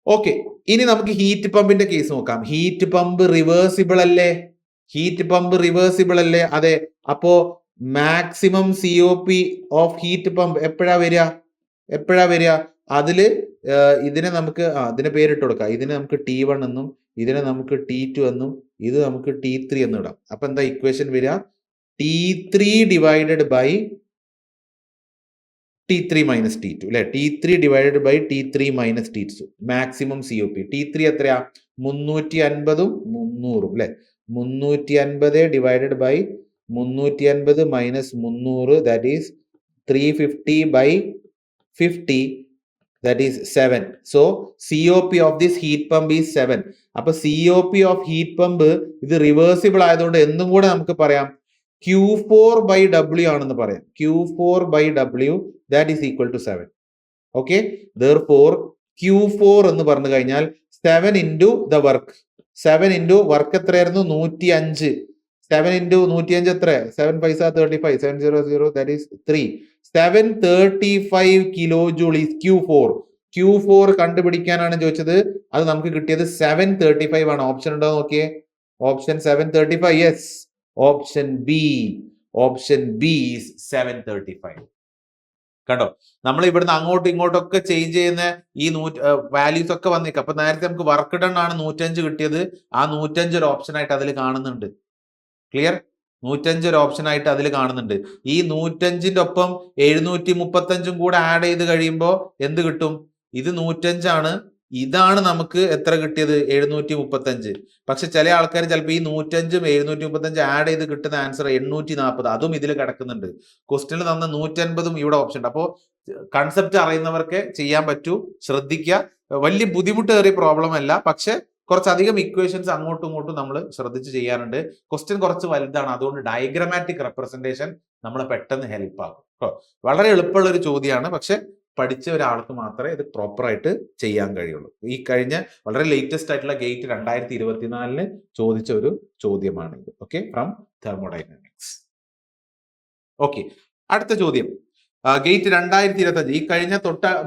ഓക്കെ, ഇനി നമുക്ക് ഹീറ്റ് പമ്പിന്റെ കേസ് നോക്കാം. ഹീറ്റ് പമ്പ് റിവേഴ്സിബിൾ അല്ലേ? ഹീറ്റ് പമ്പ് റിവേഴ്സിബിൾ അല്ലേ? അതെ. അപ്പോ maximum COP of heat pump എപ്പോഴാ വരിക? അതില് ഇതിനെ നമുക്ക് അതിനെ പേരിട്ട് കൊടുക്കാം. ഇതിനെ നമുക്ക് T1 എന്നും ഇതിനെ നമുക്ക് T2 എന്നും ഇത് നമുക്ക് T3 എന്നും ഇടാം. അപ്പൊ എന്താ ഇക്വേഷൻ വരിക? T3 divided by T3 - T2 അല്ലെ? T3 divided by T3 - T2 maximum COP. T3 എത്രയാ? 350 300 അല്ലെ? 350 divided by 350 - 300 that is 350/50 that is 7. So COP of this heat pump is 7. അപ്പൊ COP of heat pump ഇത് reversible ആയതുകൊണ്ട് എന്നും കൂടെ നമുക്ക് പറയാം Q4/W ആണെന്ന് പറയാം. Q4/W that is equal to 7. Okay, therefore Q4 എന്ന് പറഞ്ഞു കഴിഞ്ഞാൽ 7 into the work. 7 into work എത്രയായിരുന്നു? 105. 7 into 105 എത്ര? 7 പൈസ 35. 700 that is 3. 735 kilojoule is Q4. Q4 കണ്ടുപിടിക്കാനാണ് ചോദിച്ചത്. അത് നമുക്ക് കിട്ടിയത് 735 ആണ്. ഓപ്ഷൻ ഉണ്ടോ നോക്കിയേ. Option 735. Yes, option B. Option B is 735. കണ്ടോ, നമ്മൾ ഇവിടുന്ന് അങ്ങോട്ടും ഇങ്ങോട്ടും ഒക്കെ ചേഞ്ച് ചെയ്യുന്ന ഈ വാല്യൂസ് ഒക്കെ വന്നേക്കാം. അപ്പൊ നേരത്തെ നമുക്ക് വർക്ക് ഡൺ ആണ് 105 കിട്ടിയത്. ആ 105 ഒരു ഓപ്ഷൻ ആയിട്ട് അതിൽ കാണുന്നുണ്ട്. ക്ലിയർ? 105 ഒരു ഓപ്ഷൻ ആയിട്ട് അതിൽ കാണുന്നുണ്ട്. ഈ 105ന്റെ ഒപ്പം 735 കൂടെ ആഡ് ചെയ്ത് കഴിയുമ്പോൾ എന്ത് കിട്ടും? ഇത് 105 ആണ്. ഇതാണ് നമുക്ക് എത്ര കിട്ടിയത്? 735. പക്ഷെ ചില ആൾക്കാർ ചിലപ്പോൾ ഈ 105ഉം 735 ആഡ് ചെയ്ത് കിട്ടുന്ന ആൻസർ 840. അതും ഇതിൽ കിടക്കുന്നുണ്ട്. ക്വസ്റ്റ്യനിൽ തന്ന 150ഉം ഇവിടെ ഓപ്ഷൻ ഉണ്ട്. അപ്പോൾ കൺസെപ്റ്റ് അറിയുന്നവർക്ക് ചെയ്യാൻ പറ്റൂ. ശ്രദ്ധിക്കുക. വലിയ ബുദ്ധിമുട്ടേറിയ പ്രോബ്ലം അല്ല, പക്ഷെ കുറച്ചധികം ഇക്വേഷൻസ് അങ്ങോട്ടും ഇങ്ങോട്ടും നമ്മൾ ശ്രദ്ധിച്ച് ചെയ്യാറുണ്ട്. ക്വസ്റ്റ്യൻ കുറച്ച് വലുതാണ്, അതുകൊണ്ട് ഡയഗ്രമാറ്റിക് റെപ്രസെന്റേഷൻ നമ്മളെ പെട്ടെന്ന് ഹെൽപ്പ് ആകും. വളരെ എളുപ്പമുള്ള ഒരു ചോദ്യമാണ്, പക്ഷെ പഠിച്ച ഒരാൾക്ക് മാത്രമേ ഇത് പ്രോപ്പറായിട്ട് ചെയ്യാൻ കഴിയുള്ളൂ. ഈ കഴിഞ്ഞ വളരെ ലേറ്റസ്റ്റ് ആയിട്ടുള്ള ഗേറ്റ് 2024 ചോദിച്ച ഒരു ചോദ്യമാണ് ഇത്. Okay, from thermodynamics. ഓക്കെ, അടുത്ത ചോദ്യം ഗേറ്റ് 2025. ഈ കഴിഞ്ഞ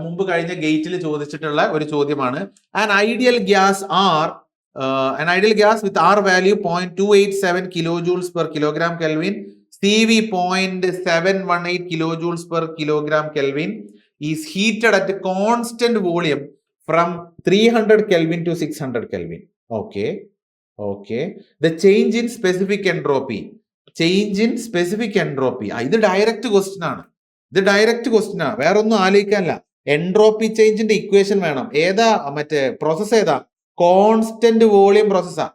മുമ്പ് കഴിഞ്ഞ ഗേറ്റിൽ ചോദിച്ചിട്ടുള്ള ഒരു ചോദ്യമാണ്. An ideal gas with R value 0.287 kilojoules per kilogram Kelvin, CV 0.718 kilojoules per kilogram Kelvin is heated at a constant volume from 300 Kelvin to 600 Kelvin. Okay. The change in specific entropy. ഇത് direct question ആണ്. വേറെ ഒന്നും ആലോചിക്കാനില്ല. Entropy ചേഞ്ചിന്റെ equation വേണം. ഏതാ മറ്റേ process ഏതാ? Constant volume പ്രോസസ്സാ.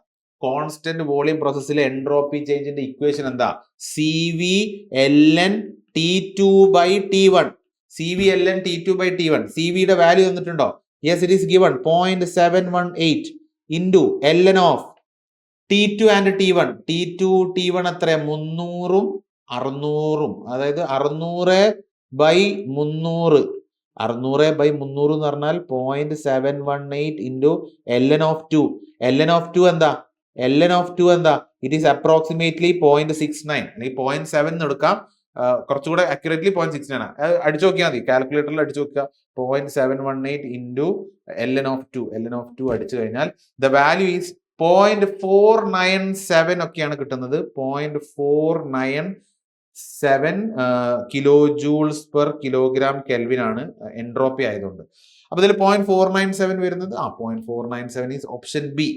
കോൺസ്റ്റന്റ് വോളിയം പ്രോസസ്സിലെ എൻട്രോപ്പി ചേഞ്ചിന്റെ ഇക്വേഷൻ എന്താ? CV/ln/T2/T1. CV/ln/T2/T1. CVയുടെ വാല്യൂ തന്നിട്ടുണ്ടോ? Yes, it is given 0.718 into ln of T2 and T1. T2 T1 എത്ര? 300ഉം 600ഉം. അതായത് 600/300. 600/300 എന്ന് പറഞ്ഞാൽ 0.718 into ln of 2. ln of 2 എന്താ? It is approximately 0.69. ഈ 0.7 എടുക്കാം, കുറച്ചുകൂടെ അക്യുറേറ്റ്ലി 0.69 ആണ്. അടിച്ചു നോക്കിയാൽ മതി, കാൽക്കുലേറ്ററിൽ അടിച്ചു നോക്കുക. 0.718 into ln of 2. ln of 2 അടിച്ചു കഴിഞ്ഞാൽ ദ വാല്യൂ ഈസ് 0.497 ഒക്കെയാണ് കിട്ടുന്നത്. 0.497 kilojoules per kilogram Kelvin ആണ് എൻട്രോപ്പി ആയതുകൊണ്ട്. അപ്പൊ ഇതിൽ 0.497 വരുന്നത് 0.497 ഈസ് ഓപ്ഷൻ ബി.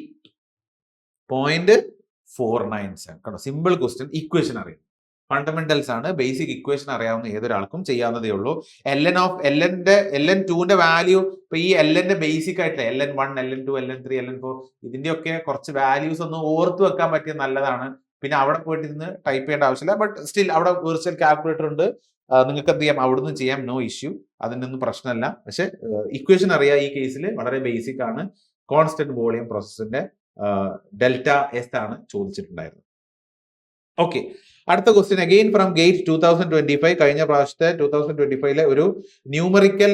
0.497. കണ്ടോ, സിമ്പിൾ ക്വസ്റ്റ്യൻ. ഇക്വേഷൻ അറിയാം, ഫണ്ടമെന്റൽസ് ആണ്. ബേസിക് ഇക്വേഷൻ അറിയാവുന്ന ഏതൊരാൾക്കും ചെയ്യാവുന്നതേ ഉള്ളൂ. ln2ന്റെ വാല്യൂ, ഇപ്പൊ ഈ lnന്റെ ബേസിക് ആയിട്ടുള്ള ln1, ln2, ln3, ln4 ഇതിന്റെ ഒക്കെ കുറച്ച് വാല്യൂസ് ഒന്ന് ഓർത്ത് വെക്കാൻ പറ്റിയ നല്ലതാണ്. പിന്നെ അവിടെ പോയിട്ട് ഇരുന്ന് ടൈപ്പ് ചെയ്യേണ്ട ആവശ്യമില്ല. ബട്ട് സ്റ്റിൽ അവിടെ വെർച്വൽ കാൽക്കുലേറ്റർ ഉണ്ട്, നിങ്ങൾക്ക് എന്ത് ചെയ്യാം, അവിടുന്ന് ചെയ്യാം, നോ ഇഷ്യൂ. അതിനൊന്നും പ്രശ്നമല്ല. പക്ഷെ ഇക്വേഷൻ അറിയാം. ഈ കേസിൽ വളരെ ബേസിക് ആണ്. കോൺസ്റ്റന്റ് വോളിയം പ്രോസസ്സിന്റെ ΔS ആണ് ചോദിച്ചിട്ടുണ്ടായിരുന്നത്. ഓക്കെ, അടുത്ത ക്വസ്റ്റ്യൻ അഗെയിൻ ഫ്രം ഗേറ്റ് 2025. കഴിഞ്ഞ പ്രാവശ്യത്തെ 2025 ഒരു ന്യൂമറിക്കൽ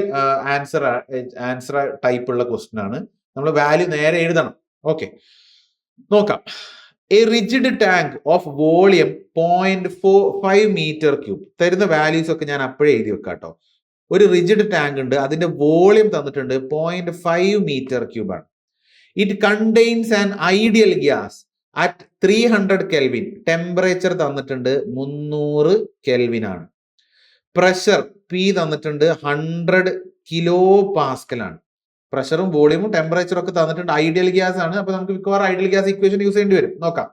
ആൻസർ ടൈപ്പ് ഉള്ള ക്വസ്റ്റ്യൻ ആണ്. നമ്മൾ വാല്യൂ നേരെ എഴുതണം. ഓക്കെ, നോക്കാം. A rigid tank of volume 0.45 meter cube. തരുന്ന വാല്യൂസ് ഒക്കെ ഞാൻ അപ്പോഴേ എഴുതി വെക്കാം കേട്ടോ. ഒരു റിജിഡ് ടാങ്ക് ഉണ്ട്, അതിന്റെ വോളിയം തന്നിട്ടുണ്ട് 0.5 meter cube ആണ്. It contains an ideal gas at 300 Kelvin. Temperature തന്നിട്ടുണ്ട് 300 Kelvin ആണ്. പ്രഷർ P തന്നിട്ടുണ്ട് 100 kPa ആണ്. പ്രഷറും വോളിയമും ടെമ്പറേച്ചറും ഒക്കെ തന്നിട്ടുണ്ട്. ഐഡിയൽ ഗ്യാസ് ആണ്. അപ്പൊ നമുക്ക് മിക്കവാറും ഐഡിയൽ ഗ്യാസ് ഇക്വേഷൻ യൂസ് ചെയ്യേണ്ടി വരും. നോക്കാം.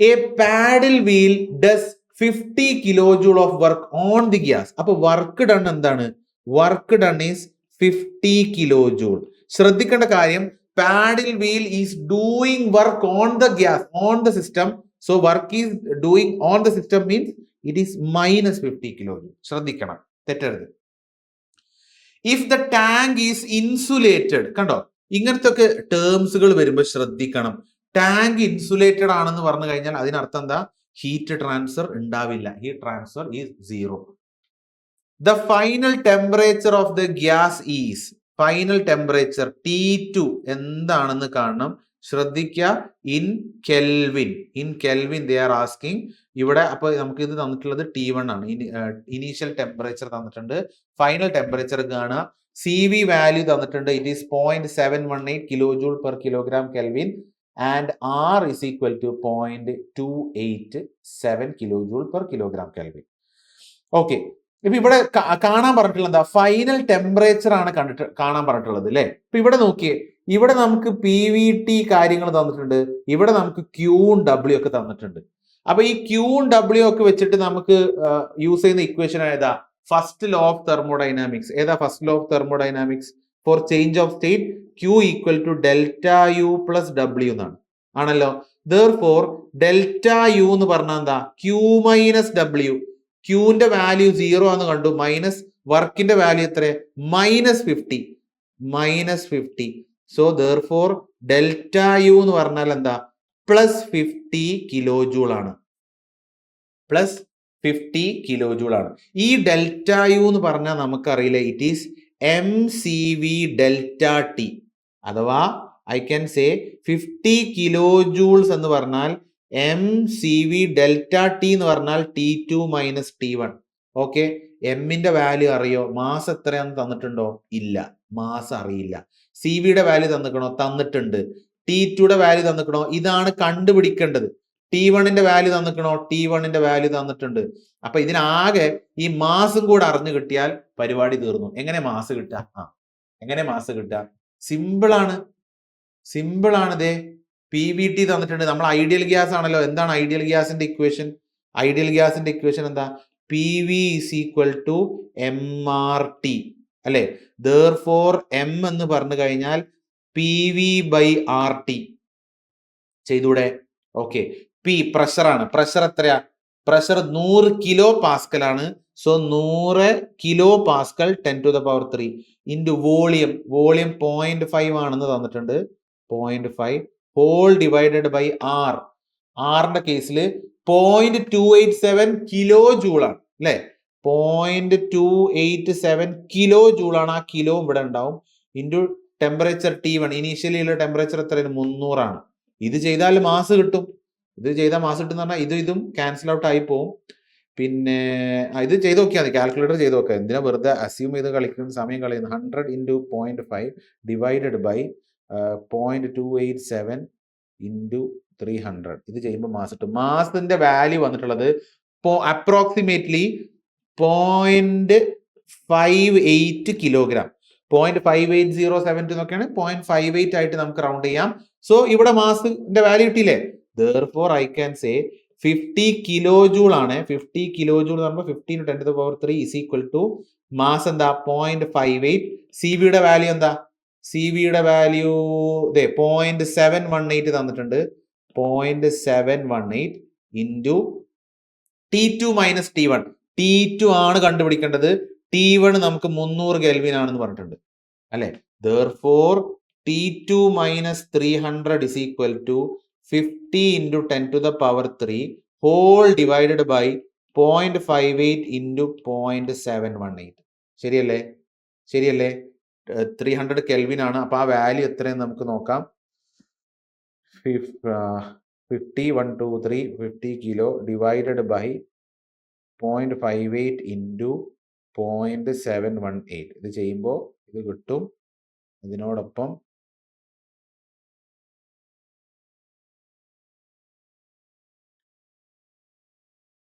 A paddle wheel does 50 kilojoule of work on the gas. അപ്പൊ വർക്ക് ഡൺ എന്താണ്? Work done is 50 kilojoule. ശ്രദ്ധിക്കേണ്ട കാര്യം, paddle wheel is doing work on the gas, on the system. So work is doing on the system means it is -50 kilojoule. ശ്രദ്ധിക്കണം, തെറ്റരുത്. If the tank is insulated, കണ്ടോ ഇങ്ങനത്തെ ഒക്കെ ടേംസുകൾ വരുമ്പോൾ ശ്രദ്ധിക്കണം. Tank insulated ആണെന്ന് പറഞ്ഞു കഴിഞ്ഞാൽ അതിനർത്ഥം എന്താ? ഹീറ്റ് ട്രാൻസ്ഫർ ഉണ്ടാവില്ല. Heat transfer is zero. The final temperature of the gas is, final temperature T2 എന്താണെന്ന് കാണണം. ശ്രദ്ധിക്കുക, in kelvin. In kelvin they are asking. ഇവിടെ അപ്പൊ നമുക്ക് ഇത് തന്നിട്ടുള്ളത് T1 ആണ്. ഇനീഷ്യൽ ടെമ്പറേച്ചർ തന്നിട്ടുണ്ട്, ഫൈനൽ ടെമ്പറേച്ചർ കാണുക. CV വാല്യൂ തന്നിട്ടുണ്ട്, it is 0.718 kilo joule per kilogram kelvin and R is equal to 0.287 kilo joule per kilogram kelvin. Okay, ഇപ്പൊ ഇവിടെ കാണാൻ പറഞ്ഞിട്ടുള്ളത് എന്താ? ഫൈനൽ ടെമ്പറേച്ചർ ആണ് കാണാൻ പറഞ്ഞിട്ടുള്ളത് അല്ലെ. ഇപ്പൊ ഇവിടെ നോക്കിയേ, ഇവിടെ നമുക്ക് PVT കാര്യങ്ങൾ തന്നിട്ടുണ്ട്, ഇവിടെ നമുക്ക് Qഉം W ഒക്കെ തന്നിട്ടുണ്ട്. അപ്പൊ ഈ Qഉം W ഒക്കെ വെച്ചിട്ട് നമുക്ക് യൂസ് ചെയ്യുന്ന ഇക്വേഷൻ ഏതാ? First law of thermodynamics. ഏതാ first law of thermodynamics? For change of state Q equal to delta U plus W എന്നാണ്, ആണല്ലോ. Therefore ഡെൽറ്റ U എന്ന് പറഞ്ഞാൽ എന്താ? Q minus W. ക്യൂവിന്റെ വാല്യൂ 0 ആണെന്ന് കണ്ടു, മൈനസ് വർക്കിന്റെ വാല്യൂ എത്ര? -50. സോ therefore ഡെൽറ്റ യു എന്ന് പറഞ്ഞാൽ എന്താ? +50 കിലോ ജൂൾ ആണ്. +50 കിലോ ജൂൾ ആണ്. ഈ ഡെൽറ്റ യു എന്ന് പറഞ്ഞാൽ നമുക്കറിയില്ല, it is MCV delta T, അഥവാ I can say 50 kilo joules എന്ന് പറഞ്ഞാൽ MCV ഡെൽറ്റ ടി എന്ന് പറഞ്ഞാൽ T2 മൈനസ് T1. ഓക്കെ, എമ്മിന്റെ വാല്യൂ അറിയോ? മാസ് എത്രയാന്ന് തന്നിട്ടുണ്ടോ? ഇല്ല, മാസ് അറിയില്ല. CVയുടെ വാല്യൂ തന്നിക്കണോ? തന്നിട്ടുണ്ട്. T2യുടെ വാല്യൂ തന്നിക്കണോ? ഇതാണ് കണ്ടുപിടിക്കേണ്ടത്. T1ന്റെ വാല്യൂ തന്നിക്കണോ? T1ന്റെ വാല്യൂ തന്നിട്ടുണ്ട്. അപ്പൊ ഇതിനാകെ ഈ മാസും കൂടെ അറിഞ്ഞു കിട്ടിയാൽ പരിപാടി തീർന്നു. എങ്ങനെ മാസ് കിട്ടുക? എങ്ങനെ മാസ് കിട്ടുക? സിമ്പിൾ ആണ്, സിമ്പിൾ ആണ്. ദേ PVT തന്നിട്ടുണ്ട്. നമ്മൾ ഐഡിയൽ ഗ്യാസ് ആണല്ലോ. എന്താണ് ഐഡിയൽ ഗ്യാസിന്റെ ഇക്വേഷൻ? ഐഡിയൽ ഗ്യാസിന്റെ ഇക്വേഷൻ എന്താ? PV is equal to MRT അല്ലെ. therefore M എന്ന് പറഞ്ഞു കഴിഞ്ഞാൽ PV by RT ചെയ്തൂടെ? ഓക്കെ, P പ്രഷർ ആണ്. പ്രഷർ എത്രയാ? പ്രഷർ 100 കിലോ പാസ്കൽ ആണ്. So 100 kilo pascal 10⁻³ into volume. Volume 0.5 ആണെന്ന് തന്നിട്ടുണ്ട്. 0.5 ഹോൾ ഡിവൈഡഡ് ബൈ R. ആറിന്റെ കേസിൽ 0.287 കിലോ ജൂൾ ആണ് അല്ലെ. 0.287 കിലോ ജൂൾ ആണ്. ആ കിലോ ഇവിടെ ഉണ്ടാവും. Into temperature T1. ഇനീഷ്യലി ഉള്ള ടെമ്പറേച്ചർ എത്രയാണ്? 300 ആണ്. ഇത് ചെയ്താൽ മാസ് കിട്ടും. ഇത് ചെയ്താൽ മാസ് കിട്ടും എന്ന് പറഞ്ഞാൽ ഇതും ക്യാൻസൽ ഔട്ട് ആയി പോവും. പിന്നെ ഇത് ചെയ്ത് നോക്കിയാൽ മതി, കാൽക്കുലേറ്റർ ചെയ്ത് നോക്കുക. എന്തിനാ വെറുതെ അസ്യൂം ചെയ്ത് കളിക്കുന്ന സമയം കളയുന്നത്? 100 ഇൻറ്റു 0.5 ഡിവൈഡഡ് ബൈ 0.287 ഇൻറ്റു 300. ഇത് ചെയ്യുമ്പോൾ മാസ് കിട്ടും. മാസിന്റെ വാല്യൂ വന്നിട്ടുള്ളത് അപ്രോക്സിമേറ്റ്ലി 0.58 കിലോഗ്രാം. 0.58072 എന്നൊക്കെയാണ്. 0.58 ആയിട്ട് നമുക്ക് റൗണ്ട് ചെയ്യാം. സോ ഇവിടെ മാസിന്റെ വാല്യൂ കിട്ടിയില്ലേ? therefore I can say 50 kilo joule ആണ്. 50 കിലോ ജൂൾ എന്ന് പറയുമ്പോൾ 50 × 10⁻³ is equal to മാസ് എന്താ? 0.58. CVയുടെ വാല്യൂ എന്താ? CVയുടെ വാല്യൂ 0.718 തന്നിട്ടുണ്ട്. 0.718 into T2 minus T1. T2 ആണ് കണ്ടുപിടിക്കേണ്ടത്. T1 നമുക്ക് 300 കെൽവിൻ ആണെന്ന് പറഞ്ഞിട്ടുണ്ട് അല്ലെ. therefore T2 minus 300 is equal to 50 into 10⁻³ whole divided by 0.58 into 0.718. ശരിയല്ലേ? ശരിയല്ലേ? 300 കെൽവിൻ ആണ്. അപ്പൊ ആ വാല്യൂ എത്രയെന്ന് നമുക്ക് നോക്കാം. 50 കിലോ ഡിവൈഡഡ് ബൈ 0.58 ഇൻറ്റു 0.718. ഇത് ചെയ്യുമ്പോൾ ഇത് കിട്ടും. ഇതിനോടൊപ്പം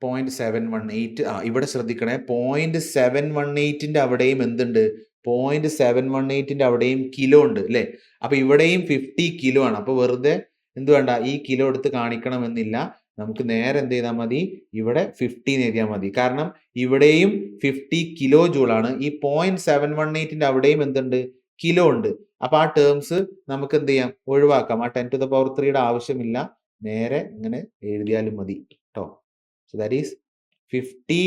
0.718. ഇവിടെ ശ്രദ്ധിക്കണേ, 0.718ന്റെ അവിടെയും എന്തുണ്ട്? 0.718ന്റെ അവിടെയും കിലോ ഉണ്ട് അല്ലെ. അപ്പൊ ഇവിടെയും 50 കിലോ ആണ്. അപ്പൊ വെറുതെ എന്ത് വേണ്ട, ഈ കിലോ എടുത്ത് കാണിക്കണമെന്നില്ല. നമുക്ക് നേരെ എന്ത് ചെയ്താൽ മതി? ഇവിടെ 50 എഴുതിയാൽ മതി. കാരണം ഇവിടെയും 50 കിലോ ജൂൾ ആണ്. ഈ 0.718ന്റെ അവിടെയും എന്തുണ്ട്? കിലോ ഉണ്ട്. അപ്പൊ ആ ടേംസ് നമുക്ക് എന്ത് ചെയ്യാം? ഒഴിവാക്കാം. ആ 10⁻³ ആവശ്യമില്ല. നേരെ ഇങ്ങനെ എഴുതിയാലും മതി കേട്ടോ. So that is 50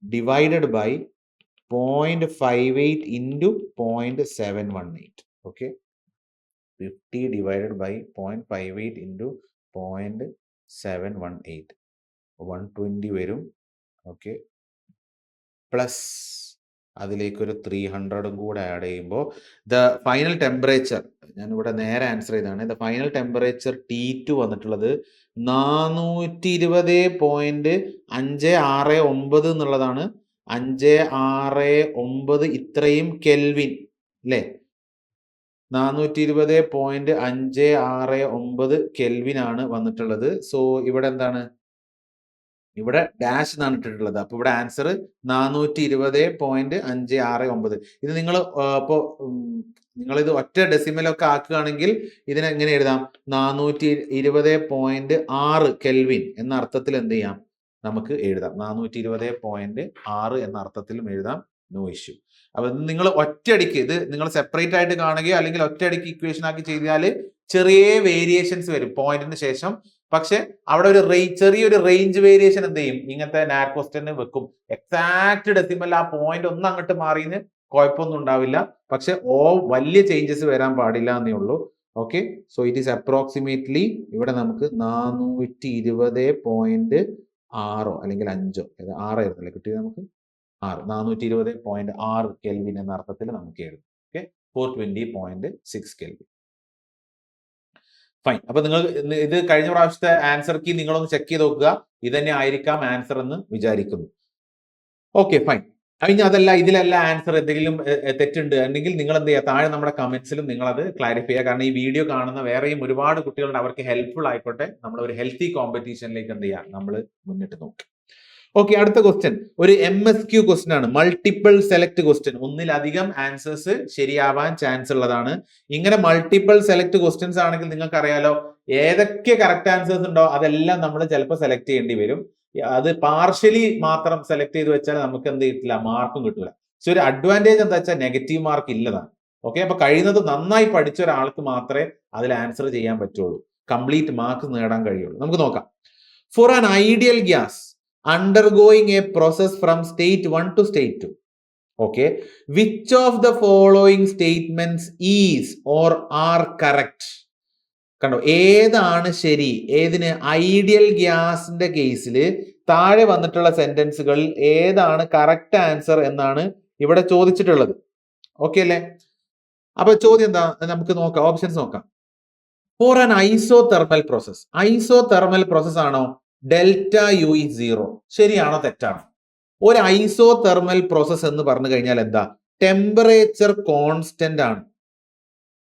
divided by 0.58 into 0.718. Okay, 50 divided by 0.58 into 0.718, 120 വരും. ഓക്കെ, പ്ലസ് അതിലേക്കൊരു 300 കൂടെ ആഡ് ചെയ്യുമ്പോൾ ദ ഫൈനൽ ടെമ്പറേച്ചർ, ഞാനിവിടെ നേരെ ആൻസർ ചെയ്താണ്. ദ ഫൈനൽ ടെമ്പറേച്ചർ T2 വന്നിട്ടുള്ളത് 420.569 എന്നുള്ളതാണ്. 569 ഇത്രയും കെൽവിൻ അല്ലേ, 420.569 കെൽവിൻ ആണ് വന്നിട്ടുള്ളത്. സോ ഇവിടെ എന്താണ്, ഇവിടെ ഡാഷ് എന്നാണ് ഇട്ടിട്ടുള്ളത്. അപ്പൊ ഇവിടെ ആൻസർ 420.569. ഇത് നിങ്ങൾ നിങ്ങളിത് ഒറ്റ ഡെസിമലൊക്കെ ആക്കുകയാണെങ്കിൽ ഇതിനെ എങ്ങനെ എഴുതാം, 420.6 കെൽവിൻ എന്ന അർത്ഥത്തിൽ എന്ത് ചെയ്യാം, നമുക്ക് എഴുതാം. 420.6 എന്ന അർത്ഥത്തിലും എഴുതാം, നോ ഇഷ്യൂ. അപ്പൊ നിങ്ങൾ ഒറ്റയടിക്ക് ഇത് നിങ്ങൾ സെപ്പറേറ്റ് ആയിട്ട് കാണുകയോ അല്ലെങ്കിൽ ഒറ്റയടിക്ക് ഇക്വേഷൻ ആക്കി ചെയ്താൽ ചെറിയ വേരിയേഷൻസ് വരും പോയിന്റിന് ശേഷം. പക്ഷെ അവിടെ ഒരു ചെറിയൊരു റേഞ്ച് വേരിയേഷൻ എന്ത് ചെയ്യും, ഇങ്ങനത്തെ നാറ്റ് ക്വസ്റ്റ്യന് വെക്കും. എക്സാക്ട് ഡെസിമൽ ആ പോയിന്റ് ഒന്നും അങ്ങോട്ട് മാറിയെന്ന് കുഴപ്പമൊന്നും ഉണ്ടാവില്ല. പക്ഷെ വലിയ ചേഞ്ചസ് വരാൻ പാടില്ല എന്നേ ഉള്ളൂ. Okay, so it is approximately ഇവിടെ നമുക്ക് 420.6 അല്ലെങ്കിൽ 5 6 കിട്ടിയത് നമുക്ക് 420.6 കെൽവിൻ എന്ന അർത്ഥത്തിൽ നമുക്ക് എഴുതാം. Okay, 420.6 kelvin. ഫൈൻ. അപ്പൊ നിങ്ങൾ ഇത് കഴിഞ്ഞ പ്രാവശ്യത്തെ ആൻസർ കീ നിങ്ങളൊന്ന് ചെക്ക് ചെയ്ത് നോക്കുക. ഇതന്നെ ആയിരിക്കാം ആൻസർ എന്ന് വിചാരിക്കുന്നു. Okay, fine. കഴിഞ്ഞ അതല്ല ഇതിലല്ല ആൻസർ എന്തെങ്കിലും തെറ്റുണ്ട് എങ്കിൽ നിങ്ങൾ എന്ത് ചെയ്യുക, താഴെ നമ്മുടെ കമന്റ്സിലും നിങ്ങൾ അത് ക്ലാരിഫൈ ചെയ്യുക. കാരണം ഈ വീഡിയോ കാണുന്ന വേറെയും ഒരുപാട് കുട്ടികളുണ്ട്, അവർക്ക് ഹെൽപ്ഫുൾ ആയിക്കോട്ടെ. നമ്മൾ ഒരു ഹെൽത്തി കോമ്പറ്റീഷനിലേക്ക് എന്ത് ചെയ്യുക, നമ്മൾ മുന്നിട്ട് നോക്കുക. ഓക്കെ, അടുത്ത ക്വസ്റ്റ്യൻ ഒരു MSQ ക്വസ്റ്റ്യൻ ആണ്, മൾട്ടിപ്പിൾ സെലക്ട് ക്വസ്റ്റ്യൻ. ഒന്നിലധികം ആൻസേഴ്സ് ശരിയാവാൻ ചാൻസ് ഉള്ളതാണ്. ഇങ്ങനെ മൾട്ടിപ്പിൾ സെലക്ട് ക്വസ്റ്റ്യൻസ് ആണെങ്കിൽ നിങ്ങൾക്ക് അറിയാലോ, ഏതൊക്കെ കറക്റ്റ് ആൻസേഴ്സ് ഉണ്ടോ അതെല്ലാം നമ്മൾ ചിലപ്പോൾ സെലക്ട് ചെയ്യേണ്ടി വരും. അത് പാർഷ്യലി മാത്രം സെലക്ട് ചെയ്ത് വെച്ചാൽ നമുക്ക് എന്ത് കിട്ടില്ല, മാർക്കും കിട്ടില്ല. പക്ഷെ ഒരു അഡ്വാൻറ്റേജ് എന്താ വെച്ചാൽ നെഗറ്റീവ് മാർക്ക് ഇല്ലതാണ്. ഓക്കെ, അപ്പൊ കഴിയുന്നത് നന്നായി പഠിച്ച ഒരാൾക്ക് മാത്രമേ അതിൽ ആൻസർ ചെയ്യാൻ പറ്റുള്ളൂ, കംപ്ലീറ്റ് മാർക്ക് നേടാൻ കഴിയുള്ളൂ. നമുക്ക് നോക്കാം. For an ideal gas undergoing a process from state 1 to state 2. Okay, which of the following statements is or are correct? കണ്ടോ, ഏതാണ് ശരി, ഏതിന്? ഐഡിയൽ ഗ്യാസിന്റെ കേസിൽ താഴെ വന്നിട്ടുള്ള സെന്റൻസുകളിൽ ഏതാണ് കറക്റ്റ് ആൻസർ എന്നാണ് ഇവിടെ ചോദിച്ചിട്ടുള്ളത്. ഓക്കെ അല്ലേ? അപ്പൊ ചോദ്യം എന്താ, നമുക്ക് നോക്കാം, ഓപ്ഷൻസ് നോക്കാം. For an isothermal process, isothermal process ആണോ? Delta U is 0. ശരിയാണോ തെറ്റാണോ? ഒരു ഐസോതെർമൽ പ്രോസസ് എന്ന് പറഞ്ഞു കഴിഞ്ഞാൽ എന്താ, ടെമ്പറേച്ചർ കോൺസ്റ്റന്റ് ആണ്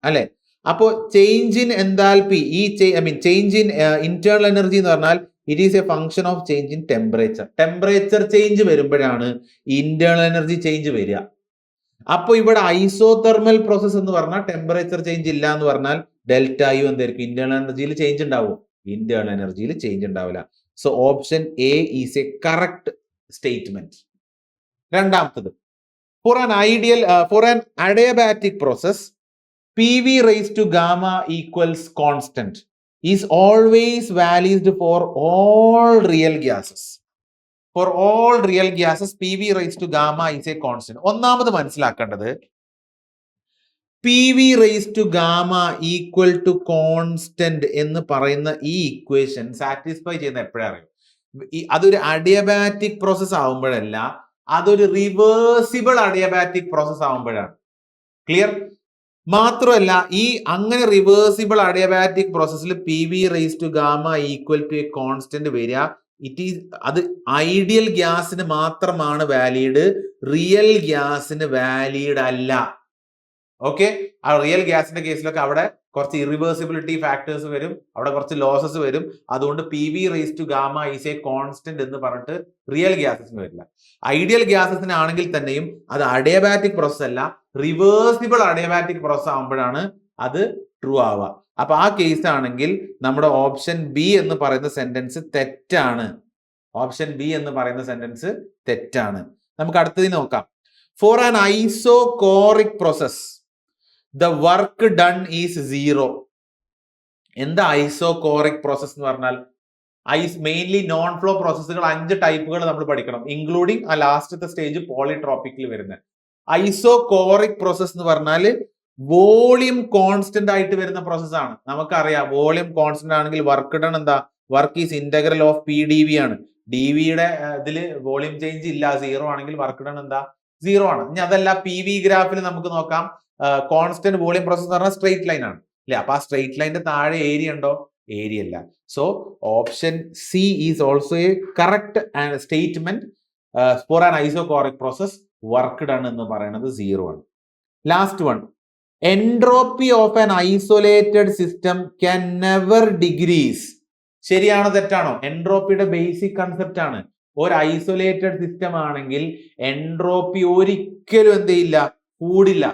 അല്ലെ. അപ്പോ change in enthalpy, change in internal energy എന്ന് പറഞ്ഞാൽ it is A function of change in temperature. Temperature change വരുമ്പോഴാണ് ഇന്റേണൽ എനർജി ചേഞ്ച് വരിക. അപ്പൊ ഇവിടെ ഐസോതെർമൽ പ്രോസസ് എന്ന് പറഞ്ഞാൽ ടെമ്പറേച്ചർ ചേഞ്ച് ഇല്ല എന്ന് പറഞ്ഞാൽ ഡെൽറ്റ യു എന്തായിരിക്കും, ഇന്റേണൽ എനർജിയിൽ ചേഞ്ച് ഉണ്ടാവും? ഇന്റേണൽ എനർജിയിൽ ചേഞ്ച് ഉണ്ടാവില്ല. So option A is a correct statement. രണ്ടാമത്തത്, for an adiabatic process PV raised to gamma equals constant is always valid for all real gases. For all real gases PV raised to gamma is a constant. ഒന്നാമത് മനസ്സിലാക്കേണ്ടത്, PV raised to gamma equal to constant എന്ന് പറയുന്ന ഈ equation satisfy ചെയ്യുന്ന എപ്പോഴറിയും, അതൊരു adiabatic process ആവുമ്പോഴല്ല, അതൊരു reversible adiabatic process ആവുമ്പോഴാണ്. ക്ലിയർ? മാത്രമല്ല, ഈ അങ്ങനെ റിവേഴ്സിബിൾ അഡിയബാറ്റിക് പ്രോസസ്സിൽ PV raised to gamma equal to a constant വരിക. അത് ഐഡിയൽ ഗ്യാസിന് മാത്രമാണ് വാലിഡ്, റിയൽ ഗ്യാസിന് വാലിഡ് അല്ല. ഓക്കെ, ആ റിയൽ ഗ്യാസിന്റെ കേസിലൊക്കെ അവിടെ കുറച്ച് ഇറിവേഴ്സിബിലിറ്റി ഫാക്ടേഴ്സ് വരും, അവിടെ കുറച്ച് ലോസസ് വരും. അതുകൊണ്ട് PV raised to gamma is A constant എന്ന് പറഞ്ഞിട്ട് റിയൽ ഗ്യാസസിന് വരില്ല. ഐഡിയൽ ഗ്യാസസിനാണെങ്കിൽ തന്നെയും അത് അഡിയബാറ്റിക് പ്രോസസ് അല്ല, റിവേഴ്സിബിൾ അഡിയബാറ്റിക് പ്രോസസ് ആകുമ്പോഴാണ് അത് ട്രൂ ആവുക. അപ്പൊ ആ കേസ് ആണെങ്കിൽ നമ്മുടെ ഓപ്ഷൻ ബി എന്ന് പറയുന്ന സെന്റൻസ് തെറ്റാണ്. ഓപ്ഷൻ ബി എന്ന് പറയുന്ന സെന്റൻസ് തെറ്റാണ്. നമുക്ക് അടുത്തതിന് നോക്കാം. For an isochoric process the work done is 0. എന്താ ഐസോകോറിക് പ്രോസസ് എന്ന് പറഞ്ഞാൽ? മെയിൻലി നോൺ ഫ്ലോ പ്രോസസ്സുകൾ 5 ടൈപ്പുകൾ നമ്മൾ പഠിക്കണം, ഇൻക്ലൂഡിങ് ആ ലാസ്റ്റത്തെ സ്റ്റേജ് പോളിട്രോപ്പിക്കിൽ വരുന്നത്. ഐസോകോറിക് പ്രോസസ് എന്ന് പറഞ്ഞാൽ വോളിയം കോൺസ്റ്റന്റ് ആയിട്ട് വരുന്ന പ്രോസസ്സാണ്. നമുക്കറിയാം വോളിയം കോൺസ്റ്റന്റ് ആണെങ്കിൽ വർക്ക് ഡൺ എന്താ, work is integral of P d V ആണ്. ഡി വിയുടെ ഇതില് വോളിയം ചേഞ്ച് ഇല്ല, 0 ആണെങ്കിൽ വർക്ക് ഡൺ എന്താ 0 ആണ്. ഇനി അതല്ല പി വി ഗ്രാഫിൽ നമുക്ക് നോക്കാം, കോൺസ്റ്റന്റ് വോളിയം പ്രോസസ് എന്ന് പറഞ്ഞാൽ സ്ട്രെയിറ്റ് ലൈൻ ആണ് അല്ലെ. അപ്പൊ ആ സ്ട്രെയിറ്റ് ലൈനിന്റെ താഴെ ഏരിയ ഉണ്ടോ, ഏരിയ ഇല്ല. So option C is also A correct statement for an isochoric process. Work done എന്ന് പറയുന്നത് 0 ആണ്. Last one, entropy of an isolated system can never degrees. ശരിയാണോ തെറ്റാണോ? എൻട്രോപ്പിയുടെ ബേസിക് കൺസെപ്റ്റ് ആണ്. ഒരു ഐസൊലേറ്റഡ് സിസ്റ്റം ആണെങ്കിൽ എൻട്രോപ്പി ഒരിക്കലും എന്ത് ചെയ്യില്ല, കൂടില്ല.